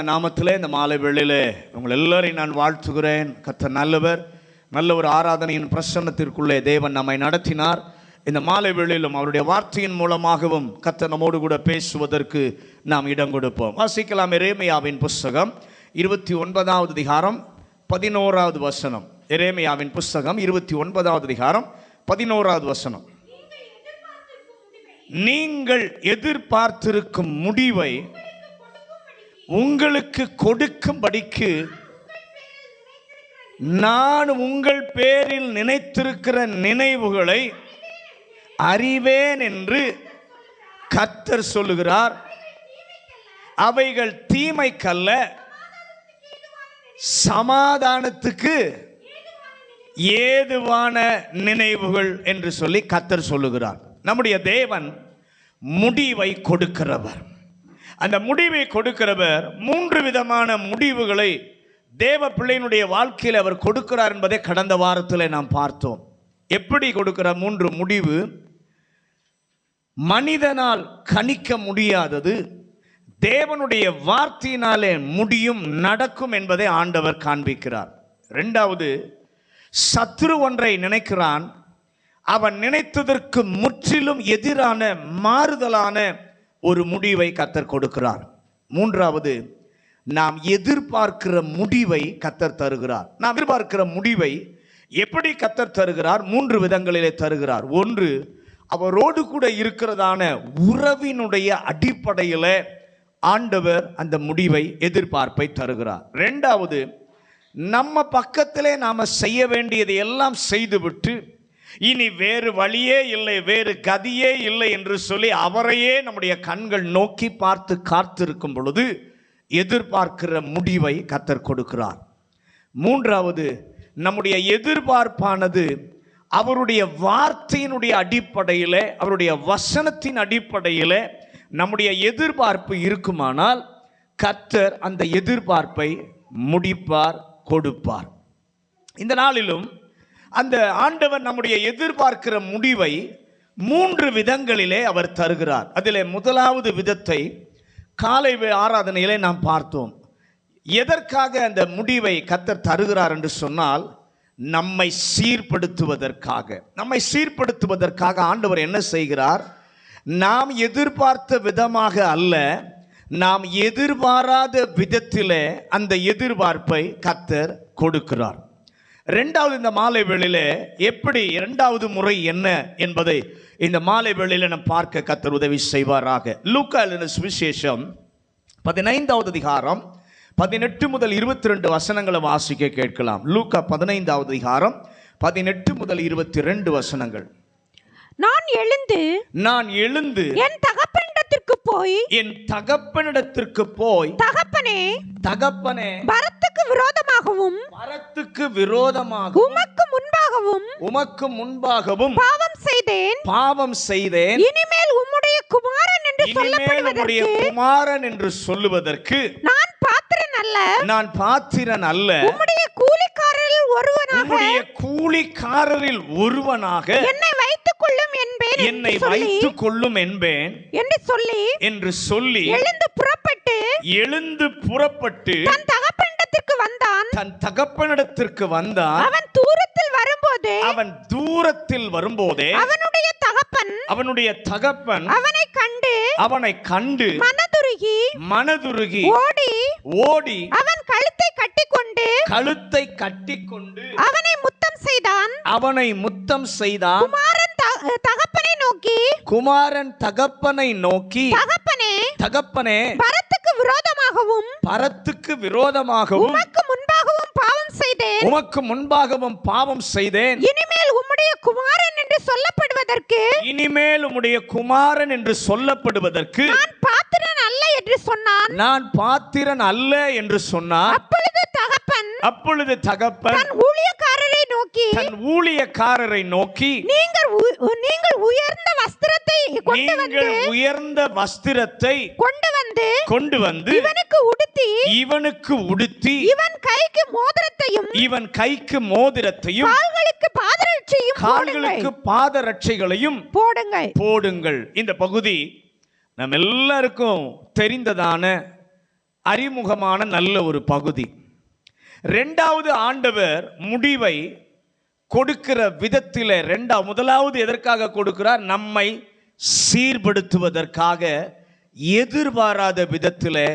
நாமத்திலே இந்த மாலை வேளையிலே உங்கள் எல்லாரையும் நான் வாழ்த்துகிறேன். கர்த்தர் நல்லவர். நல்ல ஒரு ஆராதனையின் பிரசன்னத்திற்குள்ளே தேவன் நம்மை நடத்தினார். இந்த மாலை வேளையிலும் அவருடைய வார்த்தையின் மூலமாகவும் கர்த்தர் நம்மோடு கூட பேசுவதற்கு நாம் இடம் கொடுப்போம். வாசிக்கலாம். எரேமியாவின் புஸ்தகம் 29வது அதிகாரம் 11வது வசனம். எரேமியாவின் புஸ்தகம் 29வது அதிகாரம் 11வது வசனம். நீங்கள் எதிர்பார்த்திருக்கும் முடிவை உங்களுக்கு கொடுக்கும்படிக்கு நான் உங்கள் பேரில் நினைத்திருக்கிற நினைவுகளை அறிவேன் என்று கர்த்தர் சொல்லுகிறார். அவைகள் தீமைக்கல்ல, சமாதானத்துக்கு ஏதுவான நினைவுகள் என்று சொல்லி கர்த்தர் சொல்லுகிறார். நம்முடைய தேவன் முடிவை கொடுக்கிறவர். அந்த முடிவை கொடுக்கிறவர் 3 விதமான முடிவுகளை தேவ பிள்ளையினுடைய வாழ்க்கையில் அவர் கொடுக்கிறார் என்பதை கடந்த வாரத்தில் நாம் பார்த்தோம். எப்படி கொடுக்கிறார்? 3 முடிவு. மனிதனால் கணிக்க முடியாதது தேவனுடைய வார்த்தையினாலே முடியும், நடக்கும் என்பதை ஆண்டவர் காண்பிக்கிறார். 2வது, சத்துரு ஒன்றை நினைக்கிறான், அவன் நினைத்ததற்கு முற்றிலும் எதிரான மாறுதலான ஒரு முடிவை கர்த்தர் கொடுக்கிறார். 3வது, நாம் எதிர்பார்க்கிற முடிவை கர்த்தர் தருகிறார். நாம் எதிர்பார்க்கிற முடிவை எப்படி கர்த்தர் தருகிறார்? 3 விதங்களிலே தருகிறார். 1, அவரோடு கூட இருக்கிறதான உறவினுடைய அடிப்படையில் ஆண்டவர் அந்த முடிவை, எதிர்பார்ப்பை தருகிறார். 2வது, நம்ம பக்கத்திலே நாம் செய்ய வேண்டியதை எல்லாம் செய்துவிட்டு இனி வேறு வழியே இல்லை, வேறு கதியே இல்லை என்று சொல்லி அவரையே நம்முடைய கண்கள் நோக்கி பார்த்து காத்திருக்கும் பொழுது எதிர்பார்க்கிற முடிவை கர்த்தர் கொடுக்கிறார். 3வது, நம்முடைய எதிர்பார்ப்பானது அவருடைய வார்த்தையினுடைய அடிப்படையில், அவருடைய வசனத்தின் அடிப்படையில் நம்முடைய எதிர்பார்ப்பு இருக்குமானால் கர்த்தர் அந்த எதிர்பார்ப்பை முடிப்பார், கொடுப்பார். இந்த நாளிலும் அந்த ஆண்டவர் நம்முடைய எதிர்பார்க்கிற முடிவை 3 விதங்களிலே அவர் தருகிறார். அதிலே முதலாவது விதத்தை காலை ஆராதனையிலே நாம் பார்த்தோம். எதற்காக அந்த முடிவை கர்த்தர் தருகிறார் என்று சொன்னால், நம்மை சீர்படுத்துவதற்காக. நம்மை சீர்படுத்துவதற்காக ஆண்டவர் என்ன செய்கிறார்? நாம் எதிர்பார்த்த விதமாக அல்ல, நாம் எதிர்பாராத விதத்திலே அந்த எதிர்பார்ப்பை கர்த்தர் கொடுக்கிறார். 2வது, இந்த மாலை வேளையிலே எப்படி 2வது முறை என்ன என்பதை இந்த மாலை வேளையிலே நாம் பார்க்க கர்த்தர் உதவி செய்வாராக. லூக்கா எழுதின சுவிசேஷம் 15வது அதிகாரம் 18 முதல் 22 வசனங்களை வாசிக்க கேட்கலாம். லூக்கா 15வது அதிகாரம் 18 முதல் 22 வசனங்கள். நான் எழுந்து என் தகப்பனிடத்திற்கு போய் தகப்பனே பரத்துக்கு விரோதமாகவும் உமக்கு முன்பாகவும் பாவம் செய்தேன். இனிமேல் உம்முடைய குமாரன் என்று சொல்லுவதற்கு நான் பாத்திரன் அல்ல. உம்முடைய கூலிக்காரரில் ஒருவனாக என்னை வைத்துக் கொள்ளும் என்பேன் என்று சொல்லி எழுந்து புறப்பட்டு தன் தகப்பனிடத்திற்கு வந்தான். அவன் தூரத்தில் வரும்போதே அவனுடைய தகப்பன் அவனை கண்டு மனதுருகி ஓடி அவன் கழுத்தை கட்டிக்கொண்டு அவனை முத்தம் செய்தான். குமாரன் தகப்பனை நோக்கி தகப்பனே பரத்துக்கு விரோதமாகவும் உமக்கு முன்பாகவும் பாவம் செய்தேன். இனிமேல் உம்முடைய குமாரன் என்று சொல்லப்படுவதற்கு நான் பாத்திரன் அல்ல என்று சொன்னான். அப்பொழுது தகப்பன் தன் ஊழியக்காரரை நோக்கி நீங்கள் உயர்ந்த வஸ்திரத்தை கொண்டு வந்து இவனுக்கு உடுத்தி இவன் கைக்கு மோதிரத்தையும் கால்களுக்கு பாதரட்சைகளையும் போடுங்கள். இந்த பகுதி நம்ம எல்லாருக்கும் தெரிந்ததான அறிமுகமான நல்ல ஒரு பகுதி. ரெண்டாவது, ஆண்டவர் முடிவை கொடுக்கிற விதத்தில் முதலாவது எதற்காக கொடுக்கிறார்? நம்மை சீர்படுத்துவதற்காக எதிர்பாராத விதத்தில்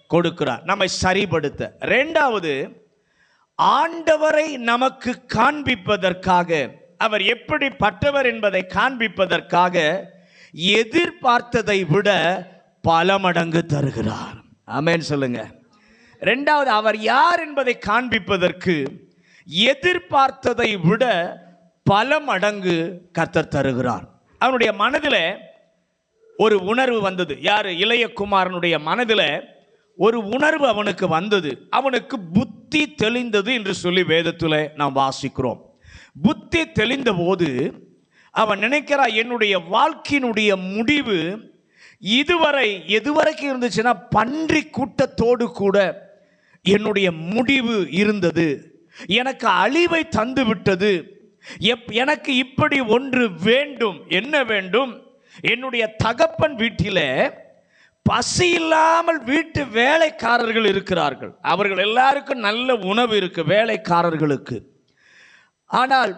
கொடுக்கிறார், நம்மை சரிபடுத்த. ரெண்டாவது, ஆண்டவரை நமக்கு காண்பிப்பதற்காக, அவர் எப்படிப்பட்டவர் என்பதை காண்பிப்பதற்காக எதிர்பார்த்ததை விட பல மடங்கு தருகிறார். ஆமென் சொல்லுங்க. ரெண்டாவது, அவர் யார் என்பதை காண்பிப்பதற்கு எதிர்பார்த்ததை விட பல மடங்கு கர்த்தர் தருகிறார். அவனுடைய மனதில் ஒரு உணர்வு வந்தது. யார்? இளைய குமாரனுடைய மனதில் ஒரு உணர்வு அவனுக்கு வந்தது. அவனுக்கு புத்தி தெளிந்தது என்று சொல்லி வேதத்தில் நாம் வாசிக்கிறோம். புத்தி தெளிந்த போது அவன் நினைக்கிறான், என்னுடைய வாழ்க்கையினுடைய முடிவு எதுவரைக்கும் இருந்துச்சுன்னா, பன்றி கூட்டத்தோடு கூட என்னுடைய முடிவு இருந்தது. எனக்கு அழிவை தந்து விட்டது. எனக்கு இப்படி ஒன்று வேண்டும். என்ன வேண்டும்? என்னுடைய தகப்பன் வீட்டில் பசி இல்லாமல் வீட்டு வேலைக்காரர்கள் இருக்கிறார்கள். அவர்கள் எல்லாருக்கும் நல்ல உணவு இருக்கு வேலைக்காரர்களுக்கு. ஆனால்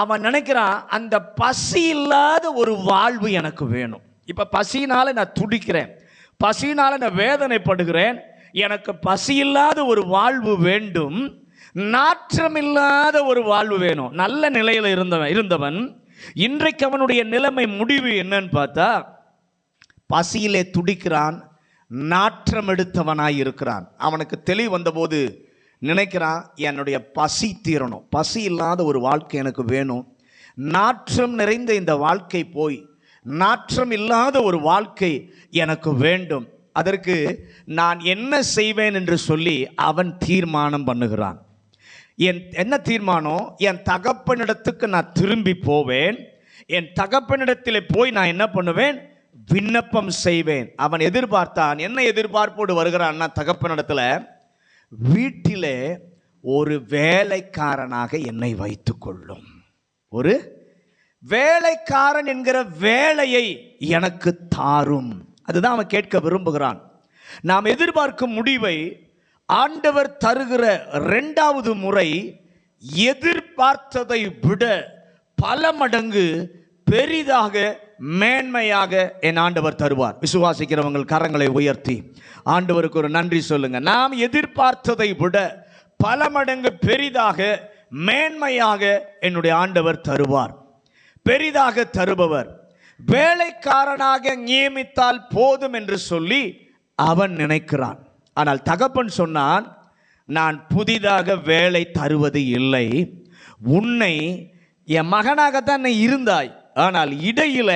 அவன் நினைக்கிறான், அந்த பசி இல்லாத ஒரு வாழ்வு எனக்கு வேணும். இப்போ பசியினால நான் துடிக்கிறேன், பசியினால நான் வேதனைப்படுகிறேன். எனக்கு பசி இல்லாத ஒரு வாழ்வு வேண்டும், நாற்றமில்லாத ஒரு வாழ்வு வேணும். நல்ல நிலையில் இருந்தவன் இன்றைக்கு அவனுடைய நிலைமை முடிவு என்னன்னு பார்த்தா, பசியிலே துடிக்கிறான், நாற்றம் எடுத்தவனாய் இருக்கிறான். அவனுக்கு தெளிவு வந்தபோது நினைக்கிறான், என்னுடைய பசி தீரணும், பசி இல்லாத ஒரு வாழ்க்கை எனக்கு வேணும். நாற்றம் நிறைந்த இந்த வாழ்க்கை போய் நாற்றம் இல்லாத ஒரு வாழ்க்கை எனக்கு வேண்டும். அதற்கு நான் என்ன செய்வேன் என்று சொல்லி அவன் தீர்மானம் பண்ணுகிறான். என்ன தீர்மானம்? என் தகப்பனிடத்துக்கு நான் திரும்பி போவேன். என் தகப்பனிடத்தில் போய் நான் என்ன பண்ணுவேன்? விண்ணப்பம் செய்வேன். அவன் எதிர்பார்த்தான். என்ன எதிர்பார்ப்போடு வருகிறான்னா, தகப்பனிடத்தில் வீட்டிலே ஒரு வேலைக்காரனாக என்னை வைத்துக் கொள்ளும், ஒரு வேலைக்காரன் என்கிற வேலையை எனக்கு தாரும். அதுதான் அவன் கேட்க விரும்புகிறான். நாம் எதிர்பார்க்கும் முடிவை ஆண்டவர் தருகிற இரண்டாவது முறை எதிர்பார்த்ததை விட பல மடங்கு பெரிதாக மேன்மையாக என் ஆண்டவர் தருவார். விசுவாசிக்கிறவங்கள் கரங்களை உயர்த்தி ஆண்டவருக்கு ஒரு நன்றி சொல்லுங்க. நாம் எதிர்பார்த்ததை விட பல மடங்கு பெரிதாக மேன்மையாக என்னுடைய ஆண்டவர் தருவார். பெரிதாக தருபவர். வேலைக்காரனாக நியமித்தால் போதும் என்று சொல்லி அவன் நினைக்கிறான். ஆனால் தகப்பன் சொன்னான், நான் புதிதாக வேலை தருவது இல்லை. உன்னை என் மகனாகத்தான் நீ இருந்தாய், ஆனால் இடையில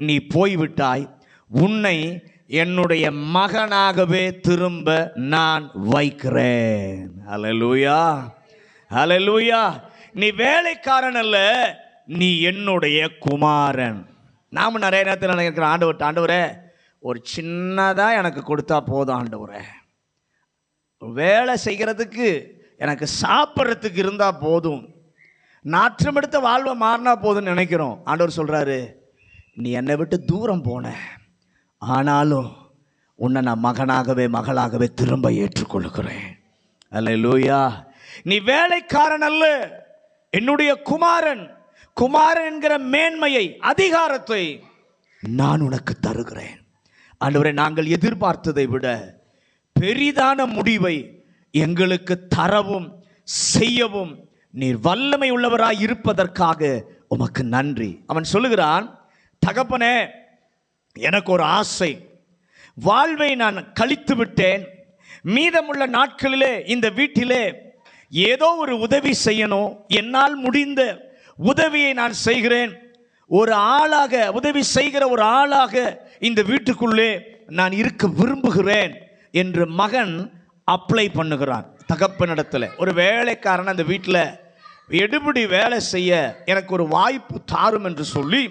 நீ போய்விட்டாய். உன்னை என்னுடைய மகனாகவே திரும்ப நான் வைக்கிறேன். அல்லேலூயா, அல்லேலூயா. நீ வேலைக்காரன் அல்ல, நீ என்னுடைய குமாரன். நாம் நிறைய நேரத்தில் நினைக்கிறோம், ஆண்டவரே ஒரு சின்னதாக எனக்கு கொடுத்தா போதும் ஆண்டவரே, வேலை செய்கிறதுக்கு எனக்கு சாப்பிட்றதுக்கு இருந்தால் போதும், நாற்றம் எடுத்த வாழ்வை மாறினா போதும்னு நினைக்கிறோம். ஆண்டவர் சொல்கிறாரு, நீ என்னை விட்டு தூரம் போன, ஆனாலும் உன்னை நான் மகனாகவே மகளாகவே திரும்ப ஏற்றுக்கொள்கிறேன். அல்லேலூயா. நீ வேலைக்காரன் அல்ல, என்னுடைய குமாரன். குமாரன் என்கிற மேன்மையை, அதிகாரத்தை நான் உனக்கு தருகிறேன். ஆண்டவரே, நாங்கள் எதிர்பார்த்ததை விட பெரிதான முடிவை எங்களுக்கு தரவும் செய்யவும் நீர் வல்லமை உள்ளவராய் இருப்பதற்காக உமக்கு நன்றி. அவன் சொல்லுகிறான், தகப்பனே, எனக்கு ஒரு ஆசை. வாழ்வை நான் கழித்து விட்டேன். மீதமுள்ள நாட்களிலே இந்த வீட்டிலே ஏதோ ஒரு உதவி செய்யணும். என்னால் முடிந்த உதவியை நான் செய்கிறேன். ஒரு ஆளாக, உதவி செய்கிற ஒரு ஆளாக இந்த வீட்டுக்குள்ளே நான் இருக்க விரும்புகிறேன் என்று மகன் அப்ளை பண்ணுகிறான் தகப்பனிடத்தில். ஒரு வேலைக்காரன் அந்த வீட்டில் எடுபடி வேலை செய்ய எனக்கு ஒரு வாய்ப்பு தாரும் என்று சொல்லி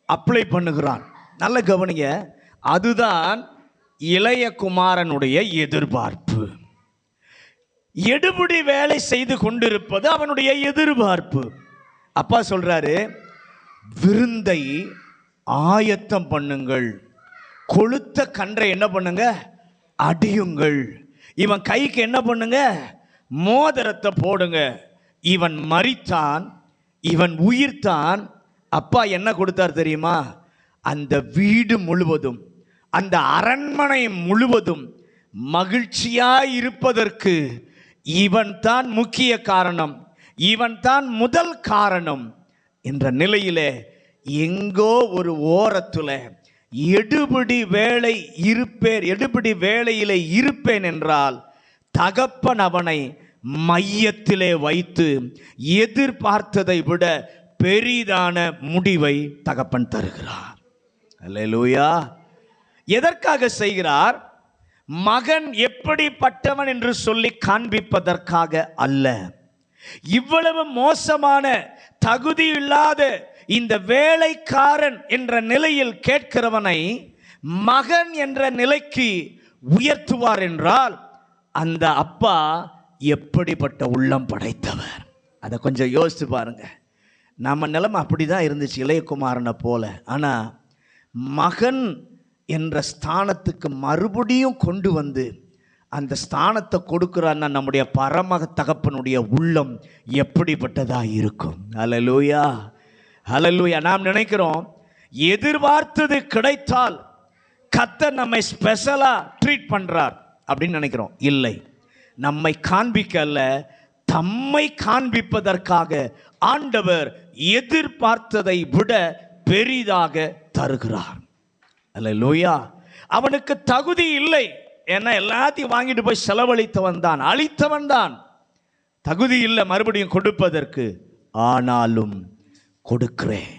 அப்ளை பண்ணுகிறான். நல்ல கவனிங்க, அதுதான் இளைய குமாரனுடைய எதிர்பார்ப்பு. எடுபடி வேலை செய்து கொண்டிருப்பது அவனுடைய எதிர்பார்ப்பு. அப்பா சொல்றாரு, விருந்தை ஆயத்தம் பண்ணுங்கள், கொளுத்த கன்றை என்ன பண்ணுங்க, அடியுங்கள். இவன் கைக்கு என்ன பண்ணுங்க, மோதிரத்தை போடுங்க. இவன் மரித்தான், இவன் உயிர்த்தான். அப்பா என்ன கொடுத்தார் தெரியுமா? அந்த வீடு முழுவதும், அந்த அரண்மனை முழுவதும் மகிழ்ச்சியாய் இருப்பதற்கு இவன் தான் முக்கிய காரணம், இவன் தான் முதல் காரணம் என்ற நிலையிலே எங்கோ ஒரு ஓரத்துல எடுபிடி வேளையிலே இருப்பேன் என்றால் தகப்பன் அவனை மையத்திலே வைத்து எதிர்பார்த்ததை விட பெரிதான முடிவை தகப்பன் தருகிறார். அல்லேலூயா. எதற்காக செய்கிறார்? மகன் எப்படிப்பட்டவன் என்று சொல்லி காண்பிப்பதற்காக அல்ல. இவ்வளவு மோசமான தகுதி இல்லாத இந்த வேலைக்காரன் என்ற நிலையில் கேட்கிறவனை மகன் என்ற நிலைக்கு உயர்த்துவார் என்றால் அந்த அப்பா எப்படிப்பட்ட உள்ளம் படைத்தவர். அதை கொஞ்சம் யோசித்து பாருங்க. நம்ம நிலைமை அப்படிதான் இருந்துச்சு இளையகுமாரனை போல. ஆனால் மகன் என்ற ஸ்தானத்துக்கு மறுபடியும் கொண்டு வந்து அந்த ஸ்தானத்தை கொடுக்கிறான்னா நம்முடைய பரம தகப்பனுடைய உள்ளம் எப்படிப்பட்டதா இருக்கும். ஹல்லேலூயா, ஹல்லேலூயா. நாம் நினைக்கிறோம் எதிர்பார்த்தது கிடைத்தால் கர்த்தர் நம்மை ஸ்பெஷலா ட்ரீட் பண்றார் அப்படின்னு நினைக்கிறோம். இல்லை, நம்மை காண்பிக்க அல்ல, தம்மை காண்பிப்பதற்காக ஆண்டவர் எதிர்பார்த்ததை விட பெரிதாக தருகிறார். அல்லேலூயா. அவனுக்கு தகுதி இல்லை, ஏன்னா எல்லாத்தையும் வாங்கிட்டு போய் செலவழித்தவன் தான், அழித்தவன் தான். தகுதி இல்லை மறுபடியும் கொடுப்பதற்கு. ஆனாலும் கொடுக்கிறேன்.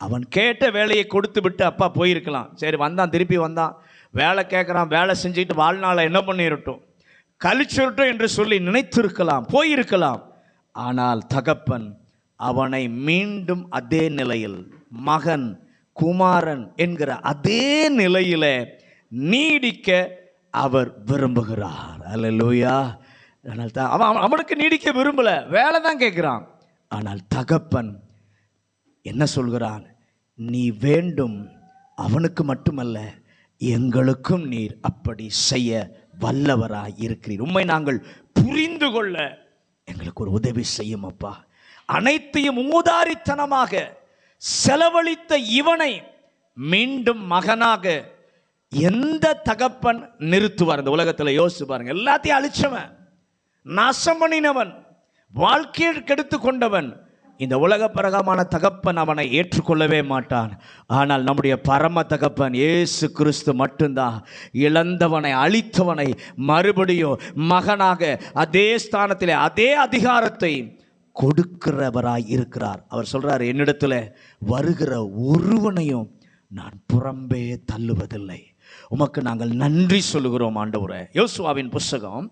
அவன் கேட்ட வேலையை கொடுத்து விட்டு அப்பா போயிருக்கலாம். சரி, வந்தான், திருப்பி வந்தான், வேலை கேட்குறான், வேலை செஞ்சுட்டு வாழ்நாளை என்ன பண்ணிடட்டும், கழிச்சுரட்டும் என்று சொல்லி நினைத்திருக்கலாம், போயிருக்கலாம். ஆனால் தகப்பன் அவனை மீண்டும் அதே நிலையில், மகன் குமாரன் என்கிற அதே நிலையில நீடிக்க அவர் விரும்புகிறார். அல்லேலூயா. அவனுக்கு நீடிக்க விரும்பல, வேலை தான் கேட்கிறான். ஆனால் தகப்பன் என்ன சொல்கிறான்? நீ வேண்டும், அவனுக்கு மட்டுமல்ல எங்களுக்கும் நீர் அப்படி செய்ய வல்லவராய் இருக்கிறீர். உம்மை நாங்கள் புரிந்து கொள்ள எங்களுக்கு ஒரு உதவி செய்யும் அப்பா. அனைத்தையும் ஊதாரித்தனமாக செலவழித்த இவனை மீண்டும் மகனாக எந்த தகப்பன் நிறுத்துவார் இந்த உலகத்தில்? யோசிச்சு பாருங்க. எல்லாத்தையும் அழிச்சவன், நாசம் பண்ணினவன், வாழ்க்கையை கெடுத்து கொண்டவன், இந்த உலக பிரகமான தகப்பன் அவனை ஏற்றுக்கொள்ளவே மாட்டான். ஆனால் நம்முடைய பரம தகப்பன் இயேசு கிறிஸ்து மட்டும்தான் இழந்தவனை, அழித்தவனை மறுபடியும் மகனாக அதே ஸ்தானத்திலே அதே அதிகாரத்தை கொடுக்கிறவராய் இருக்கிறார். அவர் சொல்றார், என்னிடத்துல வருகிற ஒருவனையும் நான் புறம்பே தள்ளுவதில்லை. உமக்கு நாங்கள் நன்றி சொல்லுகிறோம் ஆண்டவரே. யோசுவாவின் புஸ்தகம்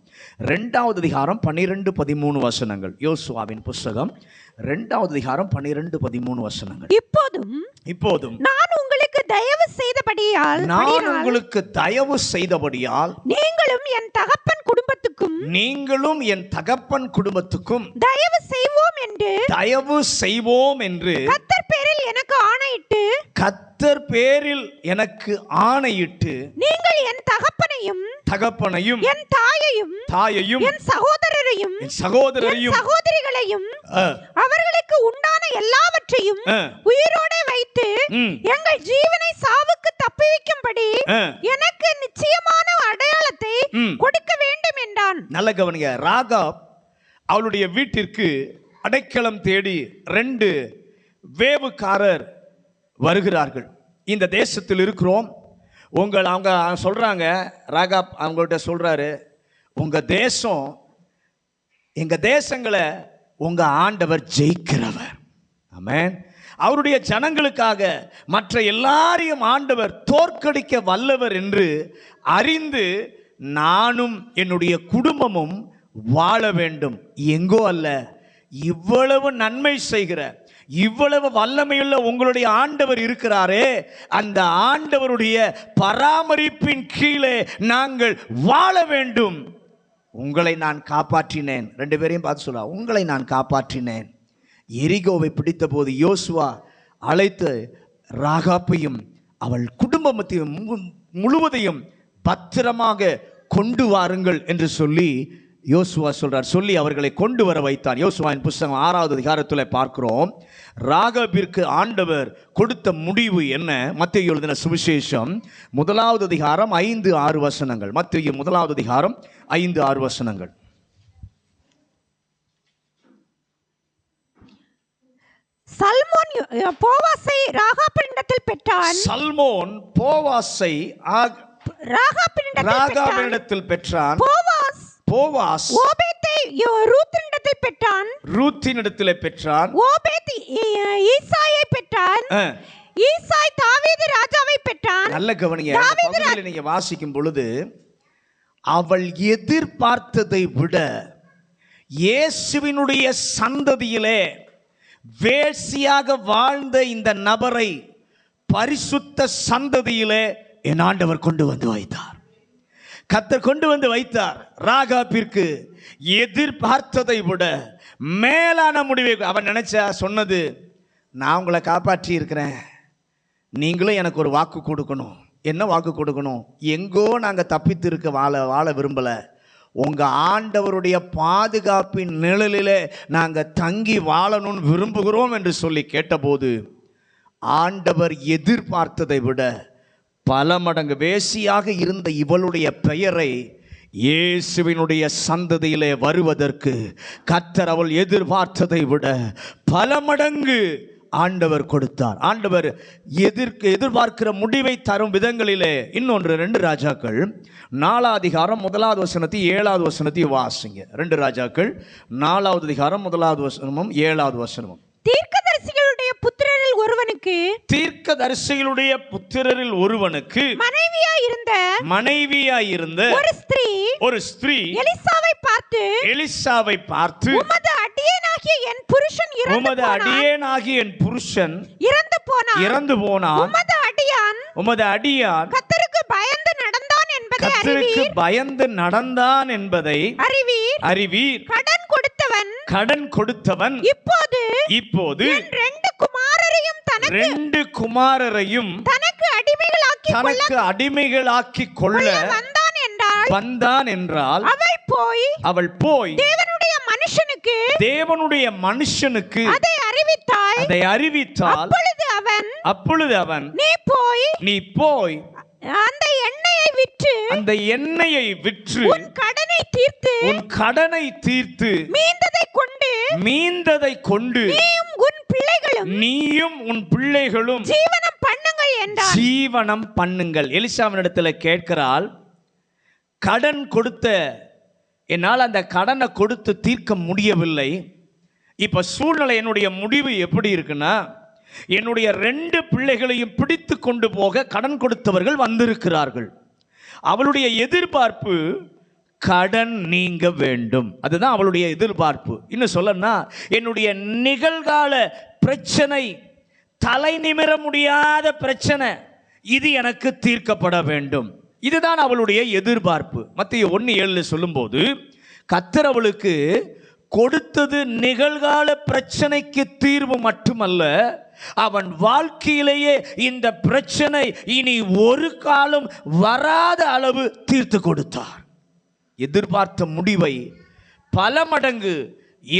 2வது அதிகாரம் 12-13 வசனங்கள். யோசுவாவின் புஸ்தகம் 2வது அதிகாரம் 12-13 வசனங்கள். இப்போதும் நான் உங்களுக்கு தயவு செய்தபடியால் நீங்களும் என் தகப்பன் குடும்பத்துக்கும் தயவு செய்வோம் என்று கர்த்தர் பேரில் எனக்கு ஆணையிட்டு நீங்கள் என் தகப்பனையும் என் தாயையும் என் சகோதரரையும் சகோதரிகளையும் அவர்களுக்கு உண்டான எல்லாவற்றையும் உயிரோடு வைத்து எங்கள் ஜீவனை சாவுக்கு தப்புவிக்கும்படி எனக்கு நிச்சயமான அடையாளத்தை கொடுக்க வேண்டும் என்றான். நல்ல கவனிங்க. ராகாப் அவளுடைய வீட்டிற்கு அடைக்கலம் தேடி 2 வேவுக்காரர் வருகிறார்கள். இந்த தேசத்தில் இருக்கிறோம், அவங்க சொல்றாங்க, ராகாப் அவங்கள்ட்ட சொல்றாரு, உங்க தேசம், எங்க தேசங்களை உங்க ஆண்டவர் ஜெயிக்கிறவர். ஆமென். அவருடைய ஜனங்களுக்காக மற்ற எல்லாரையும் ஆண்டவர் தோற்கடிக்க வல்லவர் என்று அறிந்து நானும் என்னுடைய குடும்பமும் வாழ வேண்டும். எங்கோ அல்ல, இவ்வளவு நன்மை செய்கிற, இவ்வளவு வல்லமையுள்ள உங்களுடைய ஆண்டவர் இருக்கிறாரே, அந்த ஆண்டவருடைய பராமரிப்பின் கீழே நாங்கள் வாழ வேண்டும். உங்களை நான் காப்பாற்றினேன். 2 பேரையும் பார்த்து சொல்ல, உங்களை நான் காப்பாற்றினேன். எரிகோவை பிடித்த போது யோசுவா அழைத்து ராகாப்பையும் அவள் குடும்பத்தையும் முழுவதையும் பத்திரமாக கொண்டு வாருங்கள் என்று சொல்லி யோசுவா சொல்றார். சொல்லி அவர்களை கொண்டு வர வைத்தான். யோசுவாவின் புஸ்தகம் 6வது அதிகாரத்தில் பார்க்கிறோம். ராகாபிற்கு ஆண்டவர் கொடுத்த முடிவு என்ன? மத்தேயு எழுதின சுவிசேஷம் 1வது அதிகாரம் 5-6 வசனங்கள். மத்தேயு 1வது அதிகாரம் 5-6 வசனங்கள். சல்மோன் போவாசை ராகாபினிடத்தில் பெற்றான். சல்மோன் போவாசை ராகாபினிடத்தில் பெற்றான். போவாஸ் ஓபேத்தை ரூத்தினிடத்தில் பெற்றான். ரூத்தினிடத்தில் பெற்றான். ஓபேத் ஈசாயை பெற்றான். ஈசாய் தாவீது ராஜாவை பெற்றான். நல்ல கவனிங்க. பகுதியில் நீங்க வாசிக்கும் பொழுது அவள் எதிர்பார்த்ததை விட இயேசுவினுடைய சந்ததியிலே வேசியாக வாழ்ந்த இந்த நபரை பரிசுத்த சந்ததியிலே என் ஆண்டவர் கொண்டு வந்து வைத்தார். கர்த்தர் கொண்டு வந்து வைத்தார். ராகாபிற்கு எதிர்பார்த்ததை விட மேலான முடிவை அவன் நினைச்சா சொன்னது, நான் உங்களை காப்பாற்றி இருக்கிறேன், நீங்களும் எனக்கு ஒரு வாக்கு கொடுக்கணும். என்ன வாக்கு கொடுக்கணும்? எங்கோ நாங்கள் தப்பித்து இருக்க வாழ விரும்பலை, உங்கள் ஆண்டவருடைய பாதுகாப்பின் நிழலிலே நாங்கள் தங்கி வாழணும்னு விரும்புகிறோம் என்று சொல்லி கேட்டபோது ஆண்டவர் எதிர்பார்த்ததை விட பல மடங்கு வேசியாக இருந்த இவளுடைய பெயரை இயேசுவினுடைய சந்ததியிலே வருவதற்கு கர்த்தர் அவள் எதிர்பார்த்ததை விட பல மடங்கு ஆண்டவர் கொடுத்தார். ஆண்டவர் எதிர்பார்க்கிற முடிவை தரும் விதங்களிலே இன்னொன்று 2 ராஜாக்கள் 4வது அதிகாரம் 1வது வசனத்தை 7வது வசனத்தை வாசிங்க. 2 ராஜாக்கள் 4வது அதிகாரம் 1வது வசனமும் 7வது வசனமும். தீர்க்கதரிசிகளுடைய புத்திரரில் ஒருவனுக்கு மனைவியாய் இருந்த ஒரு ஸ்திரீ எலிசாவை பார்த்து உமது அடியேனாகிய என் புருஷன் இறந்து போனான். உமது அடியான் கர்த்தருக்கு பயந்து நடந்தான் என்பதை அறிவீர். கடன் கொடுத்தவன் இப்போது 2 குமாரரையும் தனக்கு அடிமைகளாக்கி கொள்ள வந்தான் என்றால் அவள் போய் தேவனுடைய மனுஷனுக்கு அதை அறிவித்தால் அப்பொழுது அவன் நீ போய் அந்த எண்ணெயை விற்று உன் கடனை தீர்த்து மீந்ததை கொண்டு நீயும் உன் பிள்ளைகளும் ஜீவனம் பண்ணுங்கள். எலிசாவினிடத்தில் கேட்கிறாள், கடன் கொடுத்த என்னால் அந்த கடனை கொடுத்து தீர்க்க முடியவில்லை. இப்ப சூழ்நிலை என்னுடைய முடிவு எப்படி இருக்குன்னா, என்னுடைய 2 பிள்ளைகளையும் பிடித்து கொண்டு போக கடன் கொடுத்தவர்கள் வந்திருக்கிறார்கள். அவளுடைய எதிர்பார்ப்பு கடன் நீங்க வேண்டும். அதுதான் அவளுடைய எதிர்பார்ப்பு. இன்னும் சொல்லனா, என்னுடைய நிகழ்கால பிரச்சனை, தலை நிமிர முடியாத பிரச்சனை, இது எனக்கு தீர்க்கப்பட வேண்டும். இதுதான் அவளுடைய எதிர்பார்ப்பு. மத்தேயு 1:7 சொல்லும்போது கர்த்தர் அவளுக்கு கொடுத்தது நிகழ்கால பிரச்சனைக்கு தீர்வு மட்டுமல்ல, அவன் வாழ்க்கையிலேயே இந்த பிரச்சனை இனி ஒரு காலம் வராத அளவு தீர்த்து கொடுத்தார். எதிர்பார்த்த முடிவை பல மடங்கு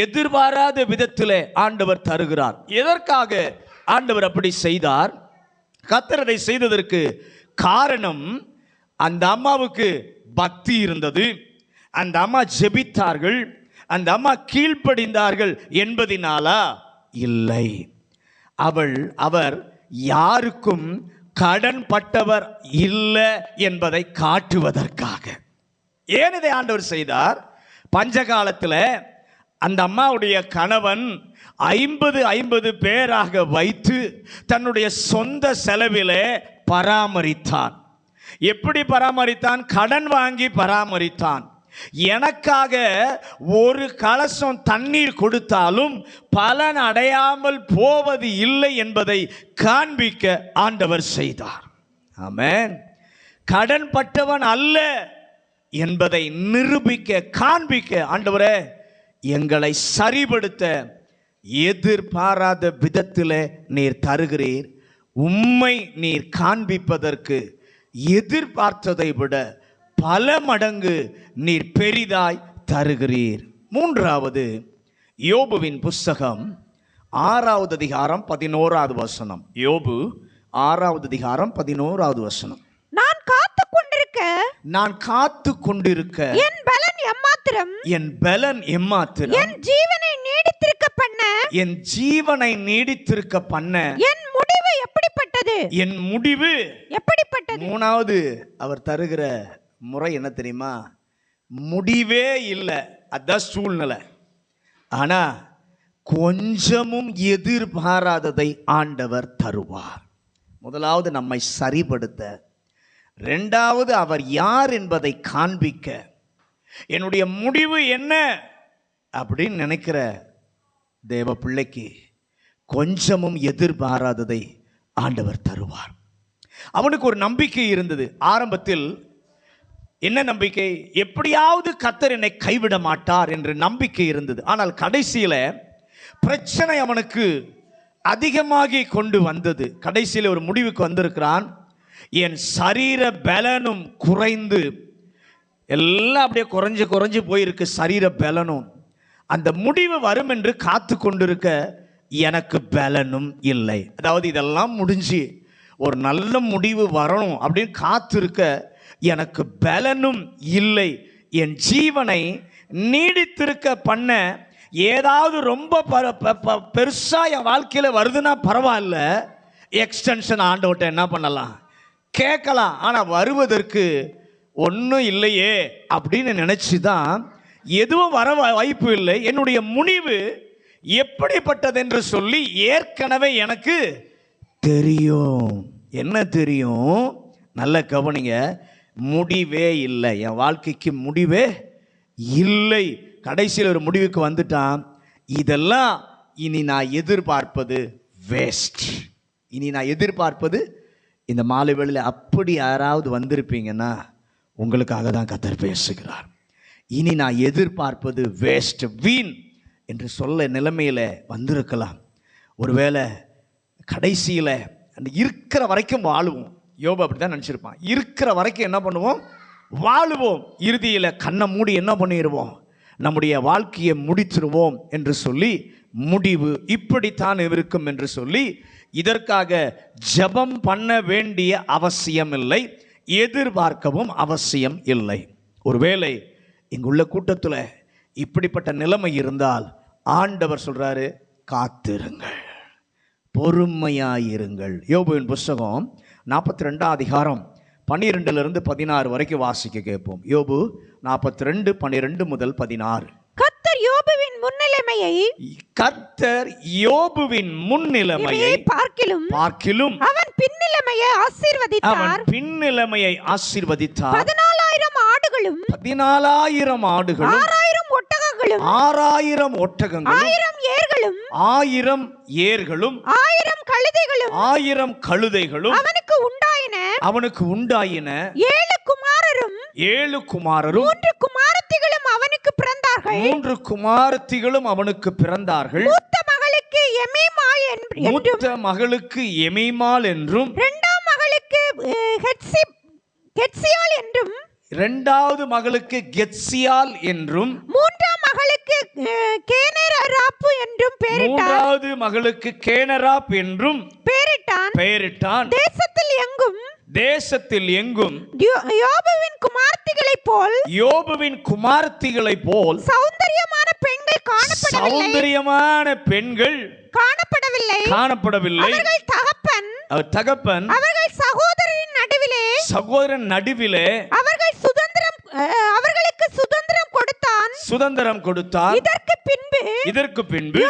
எதிர்பாராத விதத்திலே ஆண்டவர் தருகிறார். எதற்காக ஆண்டவர் அப்படி செய்தார்? கர்த்தர் அதை செய்ததற்கு காரணம், அந்த அம்மாவுக்கு பக்தி இருந்தது, அந்த அம்மா ஜெபித்தார்கள், அந்த அம்மா கீழ்ப்படிந்தார்கள் என்பதினாலா? இல்லை. அவர் யாருக்கும் கடன் பட்டவர் இல்லை என்பதை காட்டுவதற்காக. ஏன் இதை ஆண்டவர் செய்தார்? பஞ்ச காலத்தில் அந்த அம்மாவுடைய கணவன் 50 பேராக வைத்து தன்னுடைய சொந்த செலவிலே பராமரித்தான். எப்படி பராமரித்தான்? கடன் வாங்கி பராமரித்தான். எனக்காக ஒரு கலசம் தண்ணீர் கொடுத்தாலும் பலன் அடையாமல் போவது இல்லை என்பதை காண்பிக்க ஆண்டவர் செய்தார். ஆமென். கடன் பட்டவன் அல்ல என்பதை நிரூபிக்க, காண்பிக்க ஆண்டவரே எங்களை சரிபடுத்த எதிர்பாராத விதத்திலே நீர் தருகிறீர். உம்மை நீர் காண்பிப்பதற்கு எதிர்பார்த்ததை விட பல மடங்கு நீர் பெரிதாய் தருகிறீர். மூன்றாவது, யோபுவின் புஸ்தகம் 6வது அதிகாரம் 11வது வசனம். யோபு 6வது அதிகாரம் 11வது வசனம். நான் காத்து கொண்டிருக்க என் பலன் எம்மாத்திரம் என் ஜீவனை நீடித்திருக்க பண்ண என் முடிவு எப்படிப்பட்டது. மூணாவது அவர் தருகிற முறை என்ன தெரியுமா? முடிவே இல்லை, அதான் சூழ்நிலை. ஆனா கொஞ்சமும் எதிர்பாராததை ஆண்டவர் தருவார். முதலாவது நம்மை சரிப்படுத்த, இரண்டாவது அவர் யார் என்பதை காண்பிக்க, என்னுடைய முடிவு என்ன அப்படின்னு நினைக்கிற தேவ பிள்ளைக்கு கொஞ்சமும் எதிர்பாராததை ஆண்டவர் தருவார். அவனுக்கு ஒரு நம்பிக்கை இருந்தது. ஆரம்பத்தில் என்ன நம்பிக்கை? எப்படியாவது கர்த்தர் என்னை கைவிட மாட்டார் என்ற நம்பிக்கை இருந்தது. ஆனால் கடைசியில் பிரச்சனை அவனுக்கு அதிகமாகி கொண்டு வந்தது. கடைசியில் ஒரு முடிவுக்கு வந்திருக்கிறான். என் சரீர பலனும் குறைந்து, எல்லாம் அப்படியே குறைஞ்சு போயிருக்கு சரீர பலனும். அந்த முடிவு வரும் என்று காத்து கொண்டிருக்க எனக்கு பலனும் இல்லை. அதாவது இதெல்லாம் முடிஞ்சு ஒரு நல்ல முடிவு வரணும் அப்படின்னு காத்திருக்க எனக்கு பலனும் இல்லை. என் ஜீவனை நீடித்திருக்க பண்ண ஏதாவது ரொம்ப பெருசா என் வாழ்க்கையில் வருதுன்னா பரவாயில்ல, எக்ஸ்டென்ஷன் ஆண்டவர்கிட்ட என்ன பண்ணலாம், கேட்கலாம். ஆனால் வருவதற்கு ஒன்றும் இல்லையே அப்படின்னு நினச்சி தான் எதுவும் வர வாய்ப்பு இல்லை. என்னுடைய முடிவு எப்படிப்பட்டது என்று சொல்லி ஏற்கனவே எனக்கு தெரியும். என்ன தெரியும்? நல்ல கவனிங்க. முடிவே இல்லை, என் வாழ்க்கைக்கு முடிவே இல்லை. கடைசியில் ஒரு முடிவுக்கு வந்துட்டான். இதெல்லாம் இனி நான் எதிர்பார்ப்பது வேஸ்ட். இனி நான் எதிர்பார்ப்பது இந்த மாலை வேளையில் அப்படி யாராவது வந்திருப்பீங்கன்னா உங்களுக்காக தான் கர்த்தர் பேசுகிறார். இனி நான் எதிர்பார்ப்பது வேஸ்ட், வீண் என்று சொல்ல நிலைமையில் வந்திருக்கலாம். ஒருவேளை கடைசியில் அந்த இருக்கிற வரைக்கும் வாழுவோம். யோபு அப்படி தான் நினச்சிருப்பான். இருக்கிற வரைக்கும் என்ன பண்ணுவோம்? வாழுவோம். இறுதியில் கண்ணை மூடி என்ன பண்ணிடுவோம்? நம்முடைய வாழ்க்கையை முடிச்சிருவோம் என்று சொல்லி முடிவு இப்படித்தான் இருக்கும் என்று சொல்லி இதற்காக ஜெபம் பண்ண வேண்டிய அவசியம் இல்லை, எதிர்பார்க்கவும் அவசியம் இல்லை. ஒருவேளை இங்குள்ள கூட்டத்தில் இப்படிப்பட்ட நிலைமை இருந்தால் ஆண்டவர் சொல்றாரு, காத்திருங்கள், பொறுமையாயிருங்கள். யோபுவின் புஸ்தகம் 42 அதிகாரம் 12 to 16 வரைக்கும் வாசிக்க கேட்போம். யோபு 42, 12 முதல் 16. கர்த்தர் யோபுவின் முன்னிலைமையை பார்க்கிலும் அவன் பின்னிலைமையை ஆசீர்வதித்தார். 14,000 ஆடுகளும் 6,000 ஒட்டகங்களும் 1,000 ஏர்களும் 1,000 கழுதைகளும் அவனுக்கு உண்டாயின. 7 குமாரரும் 3 குமாரத்திகளும் அவனுக்கு பிறந்தார்கள். மூத்த மகளுக்கு எமீமாள் என்றும் இரண்டாம் மகளுக்கு கெத்சியால் என்றும் மூன்றாம் மகளுக்கு கேனராப் என்றும் பெயரிட்டான். தேசத்தில் எங்கும் யோபுவின் குமார்த்திகளைப் போல் சௌந்தரியமான பெண்கள் காணப்படவில்லை. அவர் தகப்பன் அவர்கள் சகோதரன் நடுவிலே அவர்களுக்கு சுதந்திரம் கொடுத்தான். இதற்கு பின்பு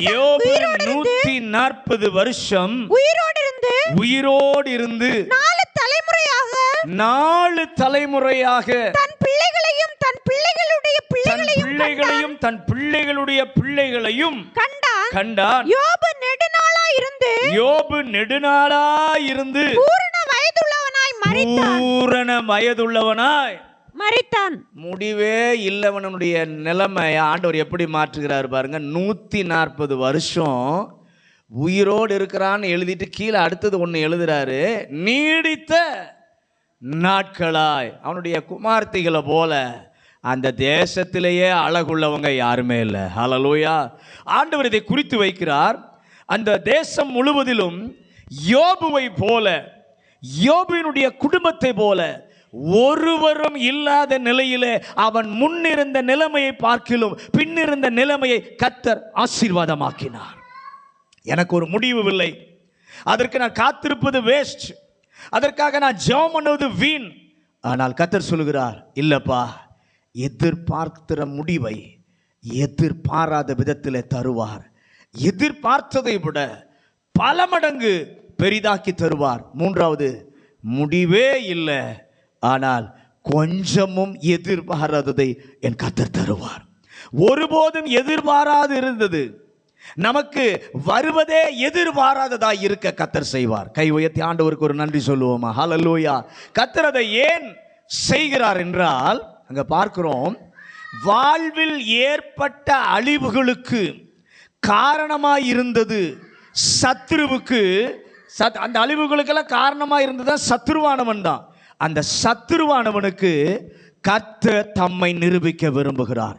யோபு 140 வருஷம் உயிரோடு இருந்து 4 தலைமுறையாக தன் பிள்ளைகளையும் தன் பிள்ளைகளுடைய பிள்ளைகளையும் கண்டான். யோபு நெடுநாளாயிருந்து பூரண வயதுள்ளவனாய் மரித்தான். முடிவே இல்லவனுடைய நிலைமை ஆண்டவர் எப்படி மாற்றுகிறார் பாருங்க. 140 வருஷம் உயிரோடு இருக்கிறான்னு எழுதிட்டு கீழே அடுத்தது ஒன்று எழுதுறாரு, நீடித்த நாட்களாய். அவனுடைய குமார்த்திகளை போல அந்த தேசத்திலேயே அழகுள்ளவங்க யாருமே இல்லை. ஹல்லேலூயா. ஆண்டவர் இதை குறித்து வைக்கிறார். அந்த தேசம் முழுவதிலும் யோபுவை போல, யோபுவினுடைய குடும்பத்தை போல ஒருவரும் இல்லாத நிலையிலே அவன் முன்னிருந்த நிலைமையை பார்க்கிலும் பின்னிருந்த நிலைமையை கர்த்தர் ஆசீர்வாதமாக்கினார். எனக்கு ஒரு முடிவு இல்லை, அதற்கு நான் காத்திருப்பது வேஸ்ட், அதற்காக நான் ஜெபம் பண்ணுவது வீண். ஆனால் கர்த்தர் சொல்கிறார், இல்லப்பா, எதிர்பார்க்கிற முடிவை எதிர்பாராத விதத்தில் தருவார். எதிர்பார்த்ததை விட பல மடங்கு பெரிதாக்கி தருவார். மூன்றாவது, முடிவே இல்லை, ஆனால் கொஞ்சமும் எதிர்பாராததை என் கர்த்தர் தருவார். ஒருபோதும் எதிர்பாராது இருந்தது நமக்கு வருவதே எதிர்பாராததாய் இருக்க கர்த்தர் செய்வார். கை உயர்த்தி ஆண்டவருக்கு ஒரு நன்றி சொல்லுவோமா? ஹல்லேலூயா. கர்த்தர் அதை ஏன் செய்கிறார் என்றால், அங்க பார்க்கிறோம், வாழ்வில் ஏற்பட்ட அழிவுகளுக்கு காரணமாய் இருந்தது சத்துருவுக்கு. அந்த அழிவுகளுக்கெல்லாம் காரணமாக இருந்தது சத்துருவானவன் தான். அந்த சத்துருவானவனுக்கு கர்த்தர் தம்மை நிரூபிக்க விரும்புகிறார்.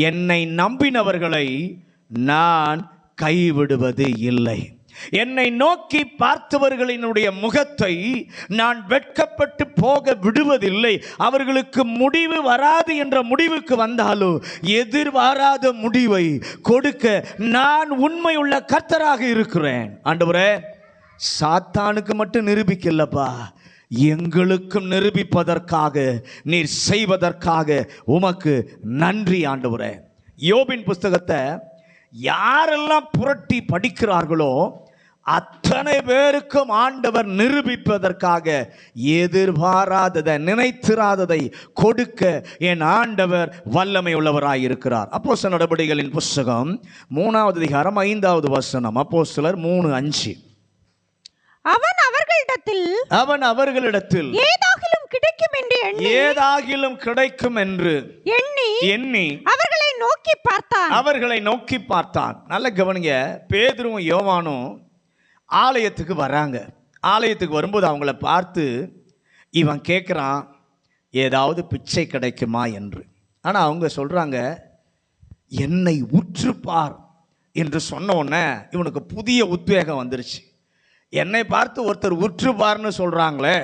என்னை நம்பினவர்களை நான் கைவிடுவது இல்லை. என்னை நோக்கி பார்த்தவர்களினுடைய முகத்தை நான் வெட்கப்பட்டு போக விடுவதில்லை. அவர்களுக்கு முடிவு வராது என்ற முடிவுக்கு வந்தாலும் எதிர்பாராத முடிவை கொடுக்க நான் உண்மையுள்ள கர்த்தராக இருக்கிறேன். ஆண்டவரே, சாத்தானுக்கு மட்டும் நிரூபிக்கலப்பா, எங்களுக்கும் நிரூபிப்பதற்காக நீர் செய்வதற்காக உமக்கு நன்றி ஆண்டவரே. யோபின் புஸ்தகத்தை யாரெல்லாம் புரட்டி படிக்கிறார்களோ அத்தனை பேருக்கும் ஆண்டவர் நிரூபிப்பதற்காக எதிர்பாராததை, நினைத்திராததை கொடுக்க என் ஆண்டவர் வல்லமை உள்ளவராய் இருக்கிறார். அப்போஸ்தலர் நடபடிகளின் புஸ்தகம் 3வது அதிகாரம் 5வது வசனம். அப்போஸ்தலர் 3:5. அவன் அவர்களிடத்தில் ஏதாகிலும் கிடைக்கும் என்று எண்ணி அவர்களை நோக்கி பார்த்தான். நல்ல கவனிங்க, பேதுருவும் யோவானும் ஆலயத்துக்கு வராங்க. ஆலயத்துக்கு வரும்போது அவங்கள பார்த்து இவன் கேட்குறான், ஏதாவது பிச்சை கிடைக்குமா என்று. ஆனால் அவங்க சொல்கிறாங்க, என்னை உற்றுப்பார் என்று சொன்ன உடனே இவனுக்கு புதிய உத்வேகம் வந்துருச்சு. என்னை பார்த்து ஒருத்தர் உற்றுப்பார்னு சொல்கிறாங்களே,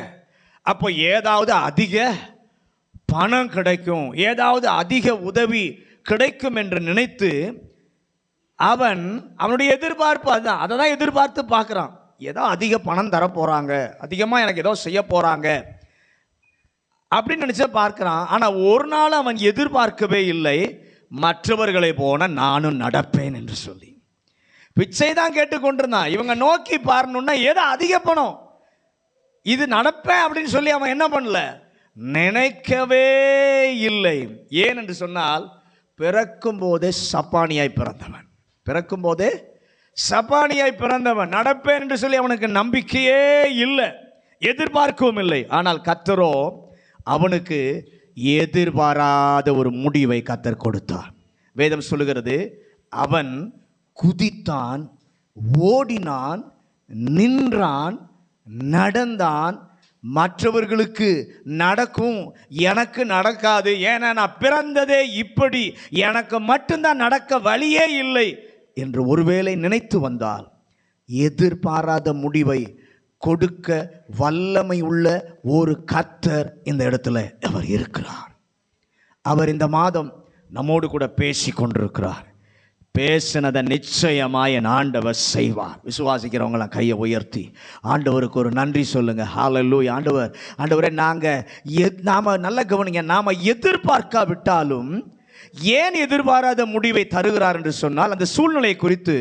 அப்போ ஏதாவது அதிக பணம் கிடைக்கும், ஏதாவது அதிக உதவி கிடைக்கும் என்று நினைத்து அவனுடைய எதிர்பார்ப்பு அதுதான். அதை தான் எதிர்பார்த்து பார்க்குறான். ஏதோ அதிக பணம் தர போகிறாங்க, அதிகமாக எனக்கு ஏதோ செய்ய போகிறாங்க அப்படின்னு நினச்சா பார்க்குறான். ஆனால் ஒரு நாள் அவன் எதிர்பார்க்கவே இல்லை, மற்றவர்களை போன நானும் நடப்பேன் என்று சொல்லி பிச்சை தான் கேட்டுக்கொண்டிருந்தான். இவங்க நோக்கி பாருன்னா ஏதோ அதிக பணம், இது நடப்பேன் அப்படின்னு சொல்லி அவன் என்ன பண்ணல, நினைக்கவே இல்லை. ஏன் என்று சொன்னால், பிறக்கும் போதே சப்பானியாய் பிறந்தவன், பிறக்கும் போதே சப்பானியாய் பிறந்தவன். நடப்பேன் என்று சொல்லி அவனுக்கு நம்பிக்கையே இல்லை, எதிர்பார்க்கவும் இல்லை. ஆனால் கர்த்தரோ அவனுக்கு எதிர்பாராத ஒரு முடிவை கர்த்தர் கொடுத்தார். வேதம் சொல்லுகிறது, அவன் குதித்தான், ஓடினான், நின்றான், நடந்தான். மற்றவர்களுக்கு நடக்கும், எனக்கு நடக்காது, ஏன்னா நான் பிறந்ததே இப்படி, எனக்கு மட்டும்தான் நடக்க வழியே இல்லை என்று ஒருவேளை நினைத்து வந்தால், எதிர்பாராத முடிவை கொடுக்க வல்லமை உள்ள ஒரு கர்த்தர் இந்த இடத்துல அவர் இருக்கிறார். அவர் இந்த மாதம் நம்மோடு கூட பேசி கொண்டிருக்கிறார். பேசினதை நிச்சயமாக என் ஆண்டவர் செய்வார். விசுவாசிக்கிறவங்களாம் கையை உயர்த்தி ஆண்டவருக்கு ஒரு நன்றி சொல்லுங்க. ஹல்லேலூயா. ஆண்டவரே, நாம் நல்ல கவனிங்க, நாம் எதிர்பார்க்காவிட்டாலும் ஏன் எதிர்பாராத முடிவை தருகிறார் என்று சொன்னால், அந்த சூழ்நிலை குறித்து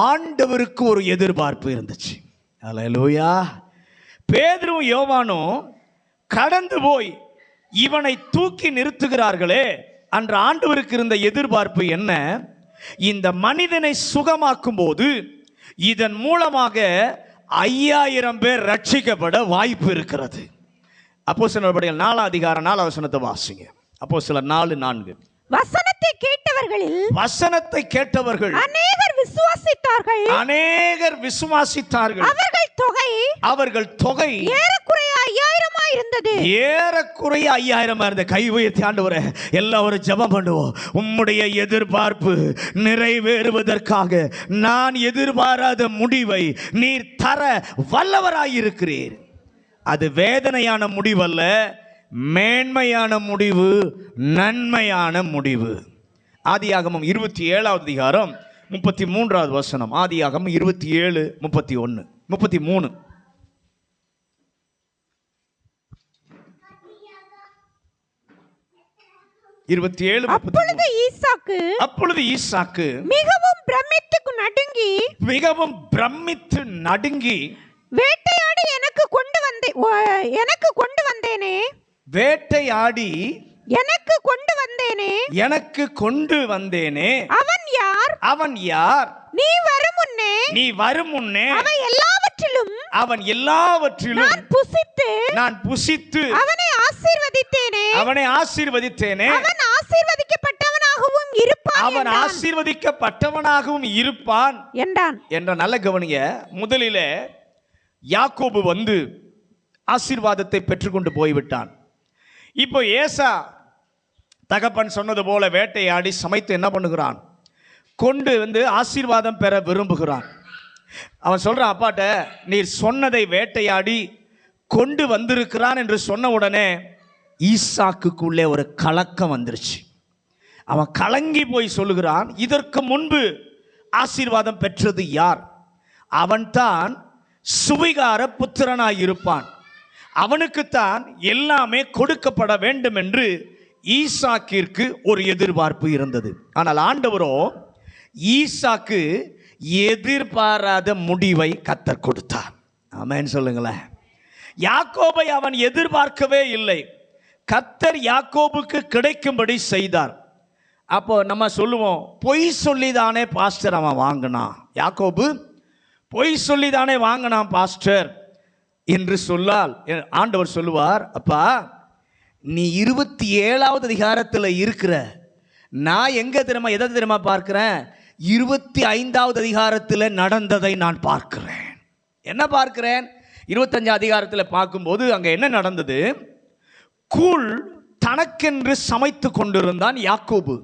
ஆண்டவருக்கு ஒரு எதிர்பார்ப்பு இருந்துச்சு. ஹல்லேலூயா. பேதுருவும் யோவானும் கடந்து போய் இவனை தூக்கி நிறுத்துகிறார்களே, அன்று ஆண்டவருக்கு இருந்த எதிர்பார்ப்பு என்ன? இந்த மனிதனை சுகமாக்கும் போது இதன் மூலமாக 5000 பேர் ரட்சிக்கப்பட வாய்ப்பு இருக்கிறது. அப்போஸ்தலர் நடபடிகள் 4வது அதிகாரம் 4வது வசனத்தை வாசிங்க. அப்போஸ்தலர் 4:4. வசனத்தை கேட்டவர்கள் அநேகர் விசுவாசித்தார்கள். அவர்கள் தொகை ஏறக்குறைய 5000 இருந்தது. ஏறக்குறைய 5000 இருந்த. கை உயர்த்தி ஆண்டவரே எல்லாரும் ஜெபம் பண்ணுவோம். உம்முடைய எதிர்பார்ப்பு நிறைவேறுவதற்காக நான் எதிர்பாராத முடிவை நீர் தர வல்லவராயிருக்கிறீர். அது வேதனையான முடிவல்ல, மேன்மையான முடிவு, நன்மையான முடிவு. ஆதியாகமம் 27வது அதிகாரம் 33வது வசனம். ஆதியாகமம் 27 31 33. அப்பொழுது ஈசாக்கு மிகவும் பிரமித்து நடுங்கி வேட்டையாடி எனக்கு கொண்டு வந்தேனே அவன் யார் நீ வரும் முன்னே அவன் எல்லாவற்றிலும் நான் புசித்து அவனை ஆசீர்வதித்தேனே அவன் ஆசீர்வதிக்கப்பட்டவனாகவும் இருப்பான் என்ற நல்ல கவனிய. முதலிலே யாக்கோபு வந்து ஆசீர்வாதத்தை பெற்றுக்கொண்டு போய்விட்டான். இப்போ ஏசா தகப்பன் சொன்னது போல வேட்டையாடி சமைத்து என்ன பண்ணுகிறான், கொண்டு வந்து ஆசீர்வாதம் பெற விரும்புகிறான். அவன் சொல்றான், அப்பாட்ட நீர் சொன்னதை வேட்டையாடி கொண்டு வந்திருக்கிறான் என்று சொன்ன உடனே ஈசாக்குக்குள்ளே ஒரு கலக்கம் வந்துருச்சு. அவன் கலங்கி போய் சொல்லுகிறான், இதற்கு முன்பு ஆசீர்வாதம் பெற்றது யார்? அவன்தான் சுவிகார புத்திரனாயிருப்பான், அவனுக்குத்தான் எல்லாமே கொடுக்கப்பட வேண்டும் என்று ஈசாக்கிற்கு ஒரு எதிர்பார்ப்பு இருந்தது. ஆனால் ஆண்டவரோ ஈசாக்கு எதிர்பாராத முடிவை கர்த்தர் கொடுத்தார். ஆமென் சொல்லுங்களேன். யாக்கோபை அவன் எதிர்பார்க்கவே இல்லை. கர்த்தர் யாக்கோபுக்கு கிடைக்கும்படி செய்தார். அப்போ நம்ம சொல்லுவோம், பொய் சொல்லிதானே பாஸ்டர் அவன் வாங்கினான், யாக்கோபு பொய் சொல்லிதானே வாங்கினான் பாஸ்டர் என்று சொல்லால் ஆண்டவர் சொல்லுவார், அப்பா நீ 27வது அதிகாரத்தில் இருக்கிற, நான் எதை தெரியுமா பார்க்கிறேன்? 25வது அதிகாரத்தில் நடந்ததை நான் பார்க்கிறேன். என்ன பார்க்கிறேன்? 25 அதிகாரத்தில் பார்க்கும்போது அங்கே என்ன நடந்தது? கூழ் தனக்கென்று சமைத்து கொண்டிருந்தான் யாக்கோபு.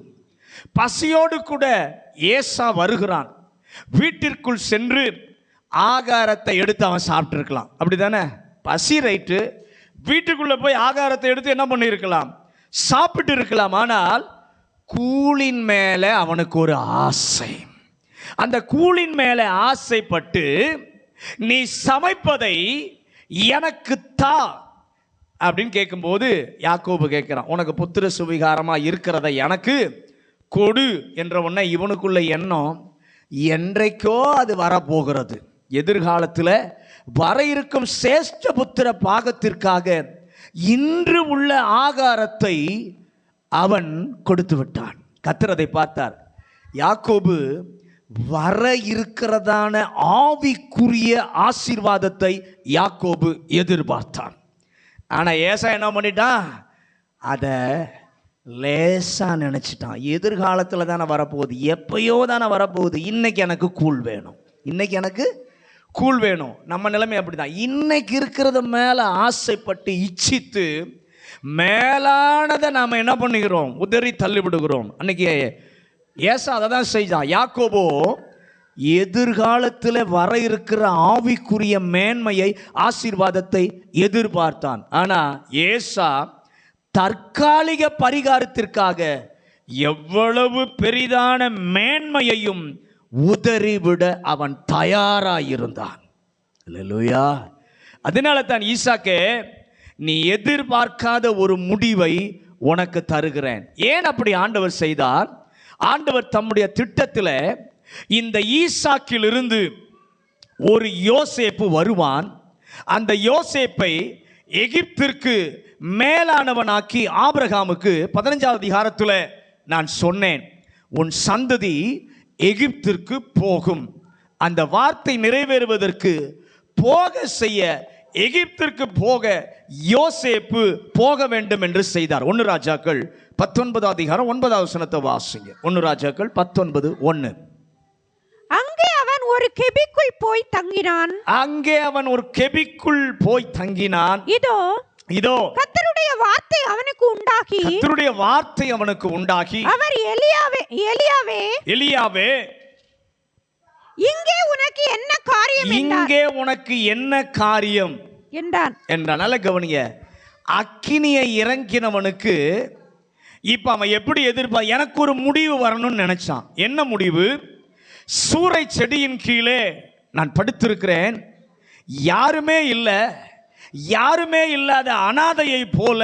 பசியோடு கூட ஏசா வருகிறான். வீட்டிற்குள் சென்று ஆகாரத்தை எடுத்து அவன் சாப்பிட்டு இருக்கலாம், அப்படிதானே? பசி ரைட்டு, வீட்டுக்குள்ள போய் ஆகாரத்தை எடுத்து என்ன பண்ணியிருக்கலாம், சாப்பிட்டு இருக்கலாம். ஆனால் கூழின் மேலே அவனுக்கு ஒரு ஆசை. அந்த கூழின் மேலே ஆசைப்பட்டு நீ சமைப்பதை எனக்கு தா அப்படின்னு கேட்கும்போது யாக்கோபு கேட்கிறான், உனக்கு புத்திர சுவிகாரமா இருக்கிறத எனக்கு கொடு என்ற உடனே இவனுக்குள்ள எண்ணம், என்றைக்கோ அது வரப்போகிறது, எதிர்காலத்தில் வர இருக்கும் சேஷ்ட புத்திர பாகத்திற்காக இன்று உள்ள ஆகாரத்தை அவன் கொடுத்து விட்டான். கர்த்தர் அதை பார்த்தார். யாக்கோபு வர இருக்கிறதான ஆவிக்குரிய ஆசீர்வாதத்தை யாக்கோபு எதிர்பார்த்தான். ஆனால் ஏசா என்ன பண்ணிட்டான், அதை லேசா நினைச்சிட்டான். எதிர்காலத்தில் தானே வரப்போகுது, எப்பயோ தானே வரப்போகுது, இன்னைக்கு எனக்கு கூழ் வேணும், இன்னைக்கு எனக்கு கூழ் வேணும். நம்ம நிலைமை அப்படிதான். இன்னைக்கு இருக்கிறது மேலே ஆசைப்பட்டு இச்சித்து மேலானதை நாம் என்ன பண்ணுகிறோம், உதறி தள்ளிவிடுகிறோம். அன்னைக்கு ஏசா அதை தான் செய்தான். யாக்கோபோ எதிர்காலத்தில் வர இருக்கிற ஆவிக்குரிய மேன்மையை, ஆசீர்வாதத்தை எதிர்பார்த்தான். ஆனால் ஏசா தற்காலிக பரிகாரத்திற்காக எவ்வளவு பெரிதான மேன்மையையும் உதறிவிட அவன் தயாராயிருந்தான். அல்லேலூயா. அதனால தான் ஈசாக்கே, நீ எதிர்பார்க்காத ஒரு முடிவை உனக்கு தருகிறேன். ஏன் அப்படி ஆண்டவர் செய்தார்? ஆண்டவர் தம்முடைய திட்டத்தில் இந்த ஈசாக்கிலிருந்து ஒரு யோசேப்பு வருவான். அந்த யோசேப்பை எகிப்திற்கு மேலானவனாக்கி ஆபிரகாமுக்கு 15வது அதிகாரத்தில் நான் சொன்னேன், உன் சந்ததி எகிப்திற்கு போகும். அந்த வார்த்தை நிறைவேறுவதற்கு போக செய்ய, எகிப்திற்கு போக யோசேப்பு போக வேண்டும் என்று செய்தார். 1 ராஜாக்கள் 19வது அதிகாரம் 9வது வசனத்தை வாசிங்க. 1 ராஜாக்கள் 19:1. அங்கே அவன் ஒரு கெபிக்குள் போய் தங்கினான். அங்கே அவன் ஒரு கெபிக்குள் போய் தங்கினான். இதோ இதோ கர்த்தருடைய வார்த்தை அவனுக்கு உண்டாகி, கர்த்தருடைய வார்த்தை அவனுக்கு உண்டாகி, அவர் எலியாவே எலியாவே இங்கே உனக்கு என்ன காரியம் இங்கே உனக்கு என்ன காரியம் என்றான். நல்ல கவனிய. அக்கினியை இறங்கினவனுக்கு இப்ப அவன் எப்படி எனக்கு ஒரு முடிவு வரணும்னு நினைச்சான். என்ன முடிவு? சூறை செடியின் கீழே நான் படுத்திருக்கிறேன், யாருமே இல்லை, யாருமே இல்லாத அனாதையை போல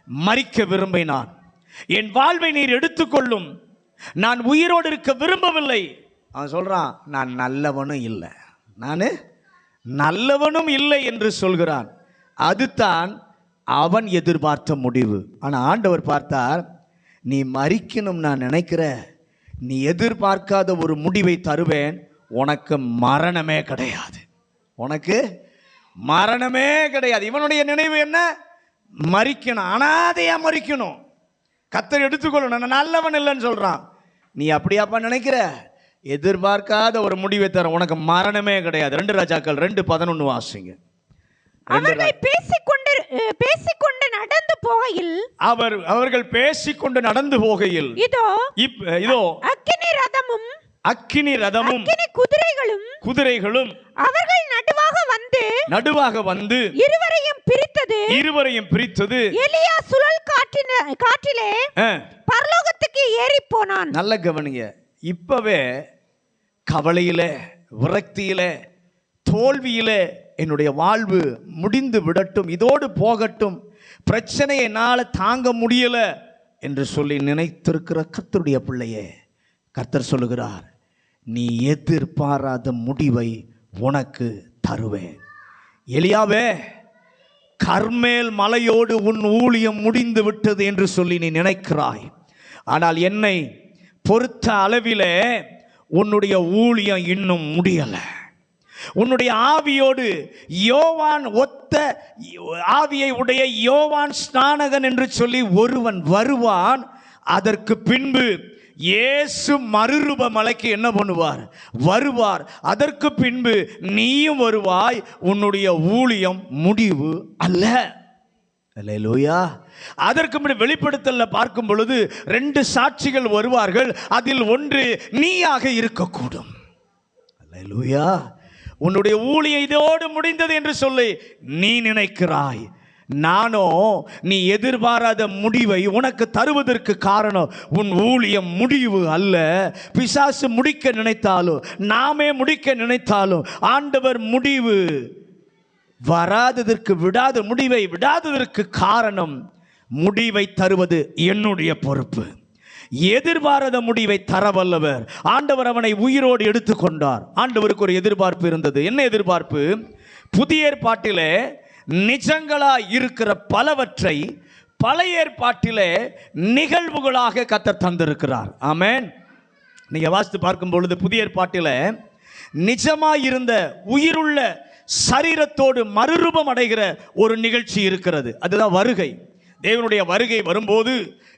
மரிக்க விரும்பினான். என் வாழ்வை நீர் எடுத்துக்கொள்ளும், நான் உயிரோடு இருக்க விரும்பவில்லை. அவன் சொல்றான், நான் நல்லவனும் இல்லை, நான் நல்லவனும் இல்லை என்று சொல்கிறான். அதுதான் அவன் எதிர்பார்த்த முடிவு. ஆனால் ஆண்டவர் பார்த்தார், நீ மரிக்கணும் நான் நினைக்கிற, நீ எதிர்பார்க்காத ஒரு முடிவை தருவேன், உனக்கு மரணமே கிடையாது, உனக்கு மரணமே கிடையாது. இவனுடைய நினைவு என்ன? மரிக்கணும், அனாதையா மரிக்கணும், கர்த்தர் எடுத்துக்கொள்ளணும், நான் நல்லவன் இல்லைன்னு சொல்றான். நீ அப்படியாப்பா நினைக்கிற? எதிர்பார்க்காத ஒரு முடிவை தர, உனக்கு மரணமே கிடையாது. 2 ராஜாக்கள் 2:11 வாசிங்க. அவர்கள் பேசிக்கொண்டு நடந்து போகையில், அவர்கள் பேசிக்கொண்டு நடந்து போகையில், இதோ அக்கினி ரதமும் குதிரைகளும் அவர்கள் நடுவாக வந்து இருவரையும் பிரித்தது. எலியா சுழல் காற்றிலே பரலோகத்துக்கு ஏறி போனான். நல்ல கவனிங்க. இப்பவே கவலையில, விரக்தியில, தோல்வியில என்னுடைய வாழ்வு முடிந்து விடட்டும், இதோடு போகட்டும், பிரச்சனையை என்னால் தாங்க முடியல என்று சொல்லி நினைத்திருக்கிற கர்த்தருடைய பிள்ளையே, கர்த்தர் சொல்லுகிறார், நீ எதிர்பாராத முடிவை உனக்கு தருவேன். எலியாவே, கர்மேல் மலையோடு உன் ஊழியம் முடிந்து விட்டது என்று சொல்லி நீ நினைக்கிறாய். ஆனால் என்னை பொறுத்த அளவிலே உன்னுடைய ஊழியம் இன்னும் முடியலை. உன்னுடைய ஆவியோடு யோவான் ஒத்த ஆவியை உடைய யோவான் ஸ்நானகன் என்று சொல்லி ஒருவன் வருவான். அதற்கு பின்பு இயேசு மறுரூப மலைக்கு என்ன பண்ணுவார்? வருவார். அதற்கு பின்பு நீயும் வருவாய். உன்னுடைய ஊழியம் முடிவு அல்ல. அல்லேலூயா. அதற்கு முன்னாடி வெளிப்படுத்தல பார்க்கும் பொழுது 2 சாட்சிகள் வருவார்கள். அதில் ஒன்று நீயாக இருக்கக்கூடும். அல்லேலூயா. உன்னுடைய ஊழியம் இதோடு முடிந்தது என்று சொல்லி நீ நினைக்கிறாய். நானோ நீ எதிர்பாராத முடிவை உனக்கு தருவதற்கு காரணம் உன் ஊழியம் முடிவு அல்ல. பிசாசு முடிக்க நினைத்தாலும், நாமே முடிக்க நினைத்தாலும், ஆண்டவர் முடிவு வராததற்கு முடிவை விடாததற்கு காரணம், முடிவை தருவது என்னுடைய பொறுப்பு. எதிர்பாராத முடிவை தரவல்லவர் ஆண்டவர். அவனை உயிரோடு எடுத்துக்கொண்டார். ஆண்டவருக்கு ஒரு எதிர்பார்ப்பு இருந்தது. என்ன எதிர்பார்ப்பு? புதிய ஏற்பாட்டிலே நிஜங்களாய் இருக்கிற பலவற்றை பழைய ஏற்பாட்டிலே நிகழ்வுகளாக கர்த்தர் தந்திருக்கிறார். ஆமென். நீங்க வாசித்து பார்க்கும் பொழுது புதிய ஏற்பாட்டிலே நிஜமாய் இருந்த உயிருள்ள சரீரத்தோடு மறுரூபம் அடைகிற ஒரு நிகழ்ச்சி இருக்கிறது. அதுதான் வருகை. தேவனுடைய வருகை வரும்போது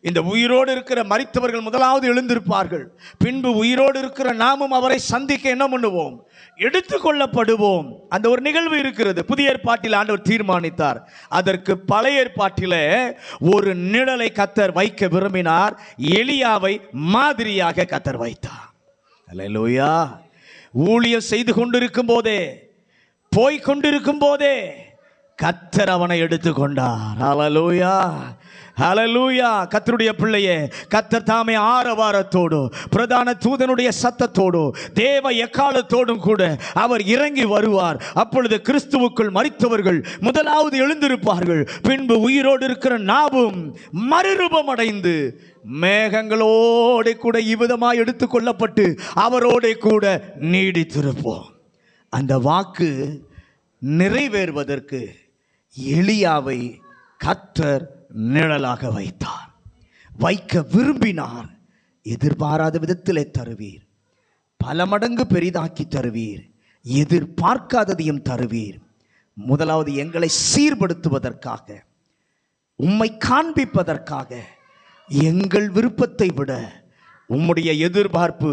இந்த உயிரோடு இருக்கிற மரித்தவர்கள் முதலாவது எழுந்திருப்பார்கள். பின்பு உயிரோடு இருக்கிற நாமும் அவரை சந்திக்க என்ன பண்ணுவோம்? எடுத்துக்கொள்ளப்படுவோம். அந்த ஒரு நிகழ்வு இருக்கிறது. புதிய ஏற்பாட்டில் ஆண்டவர் தீர்மானித்தார். அதற்கு பழைய ஏற்பாட்டில் ஒரு நிழலை கர்த்தர் வைக்க விரும்பினார். எலியாவை மாதிரியாக கர்த்தர் வைத்தார். அல்லேலூயா. ஊழியம் செய்து கொண்டிருக்கும் போதே, போய் கொண்டிருக்கும் போதே கர்த்தர் அவனை எடுத்துக்கொண்டார். ஹல்லேலூயா, ஹல்லேலூயா. கர்த்தருடைய பிள்ளையே, கர்த்தர் தாமே ஆரவாரத்தோடு, பிரதான தூதனுடைய சத்தத்தோடு, தேவ எக்காலத்தோடும் கூட அவர் இறங்கி வருவார். அப்பொழுது கிறிஸ்துவுக்குள் மரித்தவர்கள் முதலாவது எழுந்திருப்பார்கள். பின்பு உயிரோடு இருக்கிற நாமும் மறுரூபம் அடைந்து மேகங்களோடு கூட இவ்விதமாய் எடுத்துக்கொள்ளப்பட்டு அவரோடு கூட நீடித்திருப்போம். அந்த வாக்கு நிறைவேறுவதற்கு எலியாவை கர்த்தர் நிழலாக வைத்தார். வைக்க விரும்பினார். எதிர்பாராத விதத்திலே தருவீர், பல மடங்கு பெரிதாக்கி தருவீர், எதிர்பார்க்காததையும் தருவீர். முதலாவது எங்களை சீர்படுத்துவதற்காக, உம்மை காண்பிப்பதற்காக, எங்கள் விருப்பத்தை விட உம்முடைய எதிர்பார்ப்பு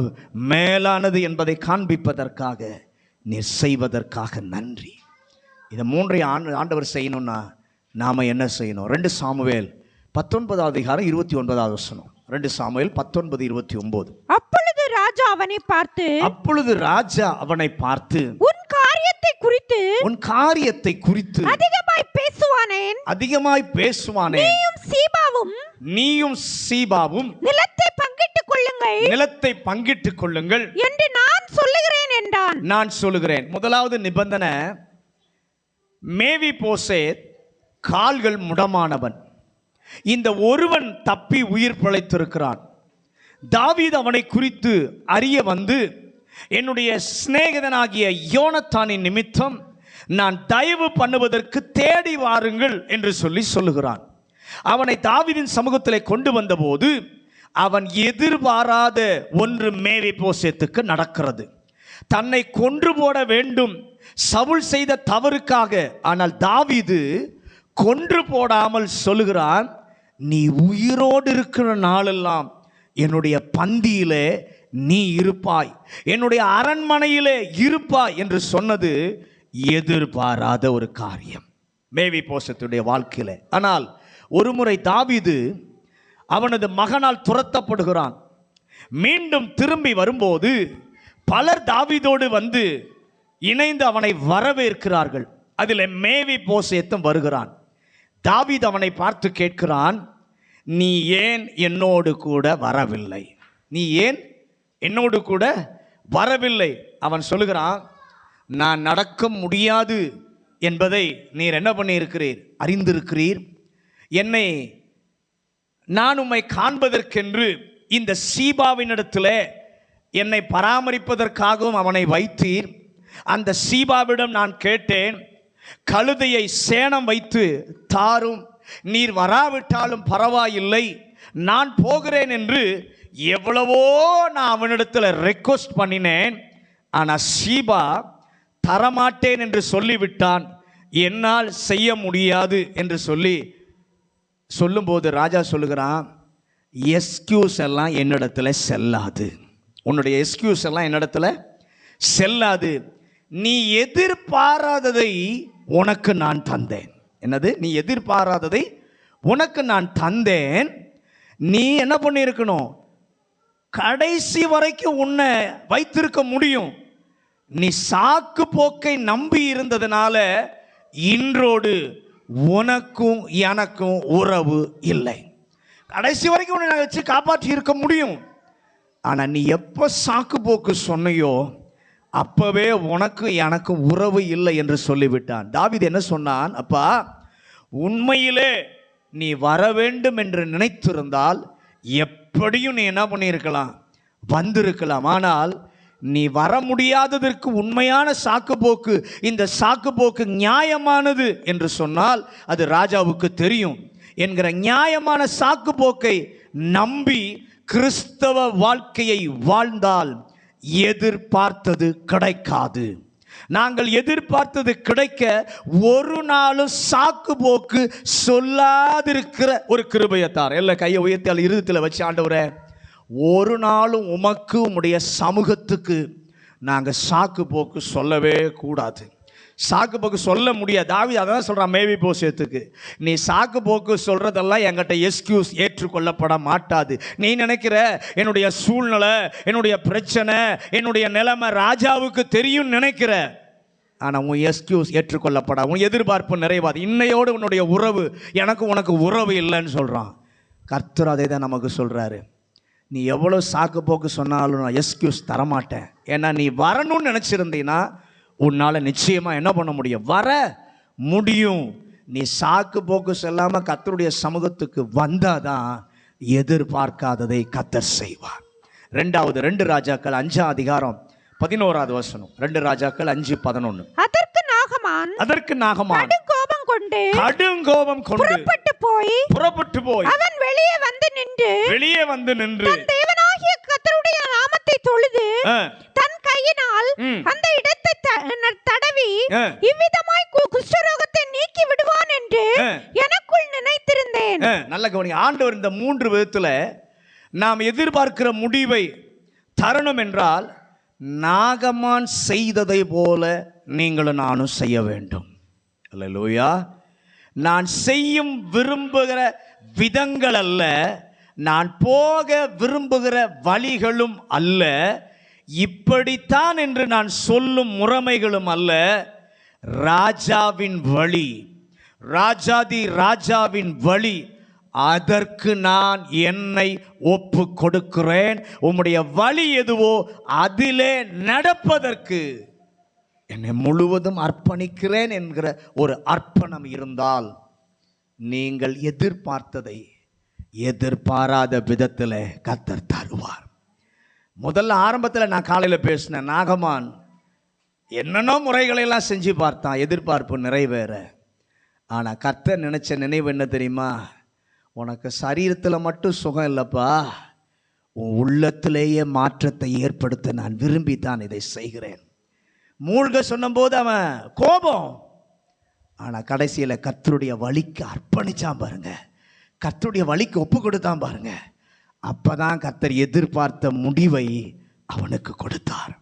மேலானது என்பதை காண்பிப்பதற்காக நீர் செய்வதற்காக நன்றி. இதை 3 ஆண்டவர் செய்யணும்னா நாம் என்ன செய்யணும்? 2 சாமுவேல் 19 அதிகாரம் 29 வசனம். 2 சாமுவேல் 19 29. அப்பொழுது ராஜா அவனை பார்த்து உன் காரியத்தை குறித்து அதிகமாய் பேசுவானேன் நீயும் சீபாவும் நிலத்தை பங்கிட்டுக் கொள்ளுங்கள் என்று நான் சொல்லுகிறேன் என்றான். நான் சொல்லுகிறேன். முதலாவது நிபந்தனை, மேவிபோசேத் கால்கள் முடமானவன். இந்த ஒருவன் தப்பி உயிர் பிழைத்திருக்கிறான். தாவீது அவனை குறித்து அறிய வந்து, என்னுடைய சிநேகிதனாகிய யோனத்தானின் நிமித்தம் நான் தயவு பண்ணுவதற்கு தேடி வாருங்கள் என்று சொல்லுகிறான். அவனை தாவீதின் சமூகத்திலே கொண்டு வந்தபோது அவன் எதிர்பாராத ஒன்று மேவிபோசேத்துக்கு நடக்கிறது. தன்னை கொன்று போட வேண்டும் சவுல் செய்த தவறுக்காக. ஆனால் தாவீது கொன்று போடாமல் சொல்லுகிறான், நீ உயிரோடு இருக்கிற நாளெல்லாம் என்னுடைய பந்தியிலே நீ இருப்பாய், என்னுடைய அரண்மனையிலே இருப்பாய் என்று சொன்னது எதிர்பாராத ஒரு காரியம் மேவிபோசேத்துடைய வாழ்க்கையில. ஆனால் ஒரு முறை தாவீது அவனது மகனால் துரத்தப்படுகிறான். மீண்டும் திரும்பி வரும்போது பலர் தாவீதோடு வந்து இணைந்து அவனை வரவேற்கிறார்கள். அதில் மேவிபோசேத்தும் வருகிறான். தாவீது அவனை பார்த்து கேட்கிறான், நீ ஏன் என்னோடு கூட வரவில்லை? நீ ஏன் என்னோடு கூட வரவில்லை? அவன் சொல்லுகிறான், நான் நடக்க முடியாது என்பதை நீர் என்ன பண்ணியிருக்கிறீர்? அறிந்திருக்கிறீர். நான் உம்மை காண்பதற்கென்று இந்த சீபாவினிடத்தில் என்னை பராமரிப்பதற்காகவும் அவனை வைத்தீர். அந்த சீபாவிடம் நான் கேட்டேன், கழுதையை சேணம் வைத்து தாரும், நீர் வராவிட்டாலும் பரவாயில்லை, நான் போகிறேன் என்று எவ்வளவோ நான் அவனிடத்தில் ரெக்வஸ்ட் பண்ணினேன். ஆனால் சீபா தரமாட்டேன் என்று சொல்லிவிட்டான். என்னால் செய்ய முடியாது என்று சொல்லும்போது ராஜா சொல்லுகிறான், எஸ்கியூஸ் எல்லாம் என்னிடத்துல செல்லாது, உன்னுடைய எஸ்கியூஸ் எல்லாம் என்னிடத்துல செல்லாது. நீ எதிர்பாராததை உனக்கு நான் தந்தேன். என்னது? நீ எதிர்பாராததை உனக்கு நான் தந்தேன். நீ என்ன பண்ணியிருக்கணும்? கடைசி வரைக்கும் உன்னை வைத்திருக்க முடியும். நீ சாக்கு போக்கை நம்பி இருந்ததுனால இன்றோடு உனக்கும் எனக்கும் உறவு இல்லை. கடைசி வரைக்கும் உன்னை நான் வச்சு காப்பாற்றி இருக்க முடியும். ஆனால் நீ எப்போ சாக்கு போக்கு சொன்னையோ அப்பவே உனக்கு எனக்கு உறவு இல்லை என்று சொல்லிவிட்டான். தாவீது என்ன சொன்னான்? அப்பா, உண்மையிலே நீ வர வேண்டும் என்று நினைத்திருந்தால் எப்படியும் நீ என்ன பண்ணியிருக்கலாம்? வந்திருக்கலாம். ஆனால் நீ வர முடியாததற்கு உண்மையான சாக்குப்போக்கு, இந்த சாக்குப்போக்கு நியாயமானது என்று சொன்னால் அது ராஜாவுக்கு தெரியும் என்கிற நியாயமான சாக்குப்போக்கை நம்பி கிறிஸ்தவ வாழ்க்கையை வாழ்ந்தால் எதிர்பார்த்தது கிடைக்காது. நாங்கள் எதிர்பார்த்தது கிடைக்க ஒரு நாளும் சாக்கு போக்கு சொல்லாதிருக்கிற ஒரு கிருபையத்தார். எல்லாம் கையை உயர்த்தி இருதயத்தில் வச்சு, ஆண்டவரே, ஒரு நாளும் உமக்கு உம்முடைய சமூகத்துக்கு நாங்கள் சாக்கு போக்கு சொல்லவே கூடாது. சாக்கு போக்கு சொல்ல முடியாது. தாவீது அதான் சொல்கிறான் மேவிபோசேத்துக்கு, நீ சாக்கு போக்கு சொல்கிறதெல்லாம் என்கிட்ட எஸ்கியூஸ் ஏற்றுக்கொள்ளப்பட மாட்டாது. நீ நினைக்கிற என்னுடைய சூழ்நிலை, என்னுடைய பிரச்சனை, என்னுடைய நிலைமை ராஜாவுக்கு தெரியும் நினைக்கிற. ஆனால் உன் எஸ்கியூஸ் ஏற்றுக்கொள்ளப்பட, உன் எதிர்பார்ப்பு நிறைவாது. இன்னையோடு உன்னுடைய உறவு, எனக்கு உனக்கு உறவு இல்லைன்னு சொல்கிறான். கர்த்தர் அதை தான் நமக்கு சொல்கிறாரு. நீ எவ்வளோ சாக்கு போக்கு சொன்னாலும் நான் எஸ்கியூஸ் தரமாட்டேன். ஏன்னா நீ வரணும்னு நினச்சிருந்தீங்கன்னா உன்னால் நிச்சயமாக என்ன பண்ண முடியும்? வர முடியும். நீ சாக்கு போக்கு சொல்லாமல் கர்த்தருடைய சமூகத்துக்கு வந்தாதான் எதிர்பார்க்காததை கர்த்தர் செய்வார். 2 ராஜாக்கள் 5 அதிகாரம் 11 வசனம். 2 ராஜாக்கள் 5:11. அதற்கு நாகமான் கடுங்கோபம் கொண்டு புறப்பட்டு போய் அவன் வெளியே வந்து நின்று தேவனாகிய கர்த்தருடைய நாமத்தை தொழுது தன் கையினால் அந்த இடத்தை தடவி இவ்விதமாய் குஷ்டரோகத்தை நீக்கி விடுவான் என்று எனக்குள் நினைத்திருந்தேன். நல்ல கவனி. ஆண்டவர் இந்த 3 விதத்தில் நாம் எதிர்பார்க்கிற முடிவை தரணும் என்றால் நாகமான் செய்ததை போல நீங்களும் நானும் செய்ய வேண்டும். அல்லேலூயா. நான் செய்யும் விரும்புகிற விதங்கள் அல்ல, நான் போக விரும்புகிற வழிகளும் அல்ல, இப்படித்தான் என்று நான் சொல்லும் முறைமைகளும் அல்ல, ராஜாவின் வழி, ராஜாதி ராஜாவின் வழி, அதற்கு நான் என்னை ஒப்பு கொடுக்கிறேன். உம்முடைய வழி எதுவோ அதிலே நடப்பதற்கு என்னை முழுவதும் அர்ப்பணிக்கிறேன் என்கிற ஒரு அர்ப்பணம் இருந்தால் நீங்கள் எதிர்பார்த்ததை எதிர்பாராத விதத்தில் கர்த்தர் தருவார். முதல்ல ஆரம்பத்தில் நான் காலையில் பேசினேன், நாகமான் என்னென்னோ முறைகளெல்லாம் செஞ்சு பார்த்தான் எதிர்பார்ப்பு நிறைவேற. ஆனால் கர்த்தர் நினைச்ச நினைவு என்ன தெரியுமா? உனக்கு சரீரத்தில் மட்டும் சுகம் இல்லைப்பா, உன் உள்ளத்திலேயே மாற்றத்தை ஏற்படுத்த நான் விரும்பித்தான் இதை செய்கிறேன். மூழ்க சொன்னபோது அவன் கோபம், ஆனால் கடைசியில் கர்த்தருடைய வழிக்கு அர்ப்பணிச்சான் பாருங்க, கர்த்தருடைய வழிக்கு ஒப்பு கொடுத்தான் பாருங்க. அப்பதான் கர்த்தர் எதிர்பார்த்த முடிவை அவனுக்கு கொடுத்தார்.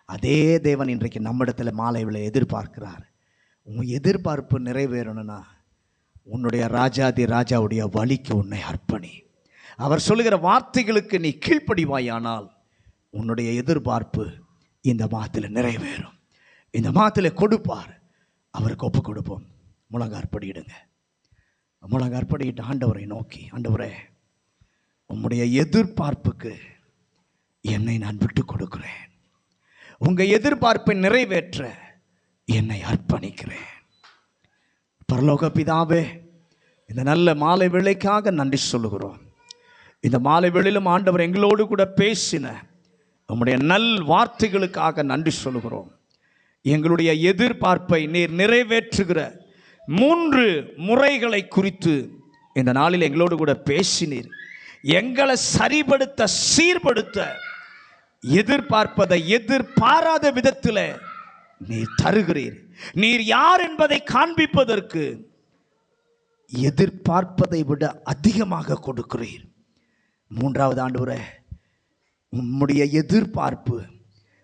அதே தேவன் இன்றைக்கு நம்மிடத்தில் மாலையில் எதிர்பார்க்கிறார். உன் எதிர்பார்ப்பு நிறைவேறணும்னா உன்னுடைய ராஜாதி ராஜாவுடைய வழிக்கு உன்னை அர்ப்பணி. அவர் சொல்லுகிற வார்த்தைகளுக்கு நீ கீழ்ப்படிவாயானால் உன்னுடைய எதிர்பார்ப்பு இந்த மாதத்தில் நிறைவேறும். இந்த மாதத்தில் கொடுப்பார். அவருக்கு ஒப்பு கொடுப்போம். முழங்காற்படியிடுங்க. முழங்காற்படியிட்டு ஆண்டவரை நோக்கி, ஆண்டவரே உம்முடைய எதிர்பார்ப்புக்கு என்னை நான் விட்டு கொடுக்கிறேன். உங்கள் எதிர்பார்ப்பை நிறைவேற்ற என்னை அர்ப்பணிக்கிறேன். பரலோக பிதாவே, இந்த நல்ல மாலை வேளைக்காக நன்றி சொல்லுகிறோம். இந்த மாலை வேளையிலும் ஆண்டவர் எங்களோடு கூட பேசின உம்முடைய நல் வார்த்தைகளுக்காக நன்றி சொல்லுகிறோம். எங்களுடைய எதிர்பார்ப்பை நீர் நிறைவேற்றுகிற 3 முறைகளை குறித்து இந்த நாளில் எங்களோடு கூட பேசினீர். எங்களை சரிபடுத்த சீர்படுத்த எதிர்பார்ப்பதை எதிர்பாராத விதத்தில் நீர் தருகிறீர். நீர் யார் என்பதை காண்பிப்பதற்கு எதிர்பார்ப்பதை விட அதிகமாக கொடுக்கிறீர். 3வது ஆண்டவரே, உம்முடைய எதிர்பார்ப்பு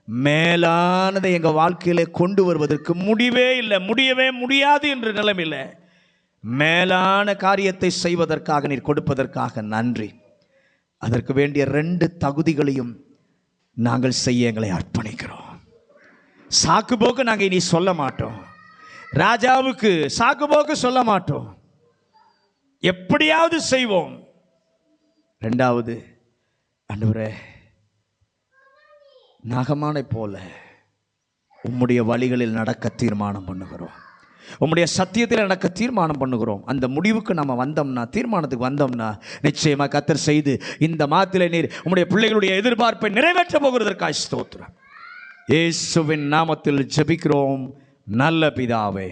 மேலானதை எங்கள் வாழ்க்கையிலே கொண்டு வருவதற்கு முடியவே முடியாது என்ற நிலைமையில் மேலான காரியத்தை செய்வதற்காக நீர் கொடுப்பதற்காக நன்றி. அதற்கு வேண்டிய 2 தகுதிகளையும் நாங்கள் செய்ய எங்களை அர்ப்பணிக்கிறோம். சாக்கு போக்கு நாங்கள் இனி சொல்ல மாட்டோம். ராஜாவுக்கு சாக்கு போக்கு சொல்ல மாட்டோம். எப்படியாவது செய்வோம். 2வது ஆண்டவரே, நாகமானை போல உம்முடைய வழிகளில் நடக்க தீர்மானம் பண்ணுகிறோம். உம்முடைய சத்தியத்தில் நடக்க தீர்மானம் பண்ணுகிறோம். அந்த முடிவுக்கு நம்ம வந்தோம்னா, தீர்மானத்துக்கு வந்தோம்னா, நிச்சயமாக கர்த்தர் செய்து இந்த மாதத்திலே நீர் உம்முடைய பிள்ளைகளுடைய எதிர்பார்ப்பை நிறைவேற்ற போகிறதற்காக ஸ்தோத்திரம். இயேசுவின் நாமத்தில் ஜெபிக்கிறோம் நல்ல பிதாவே.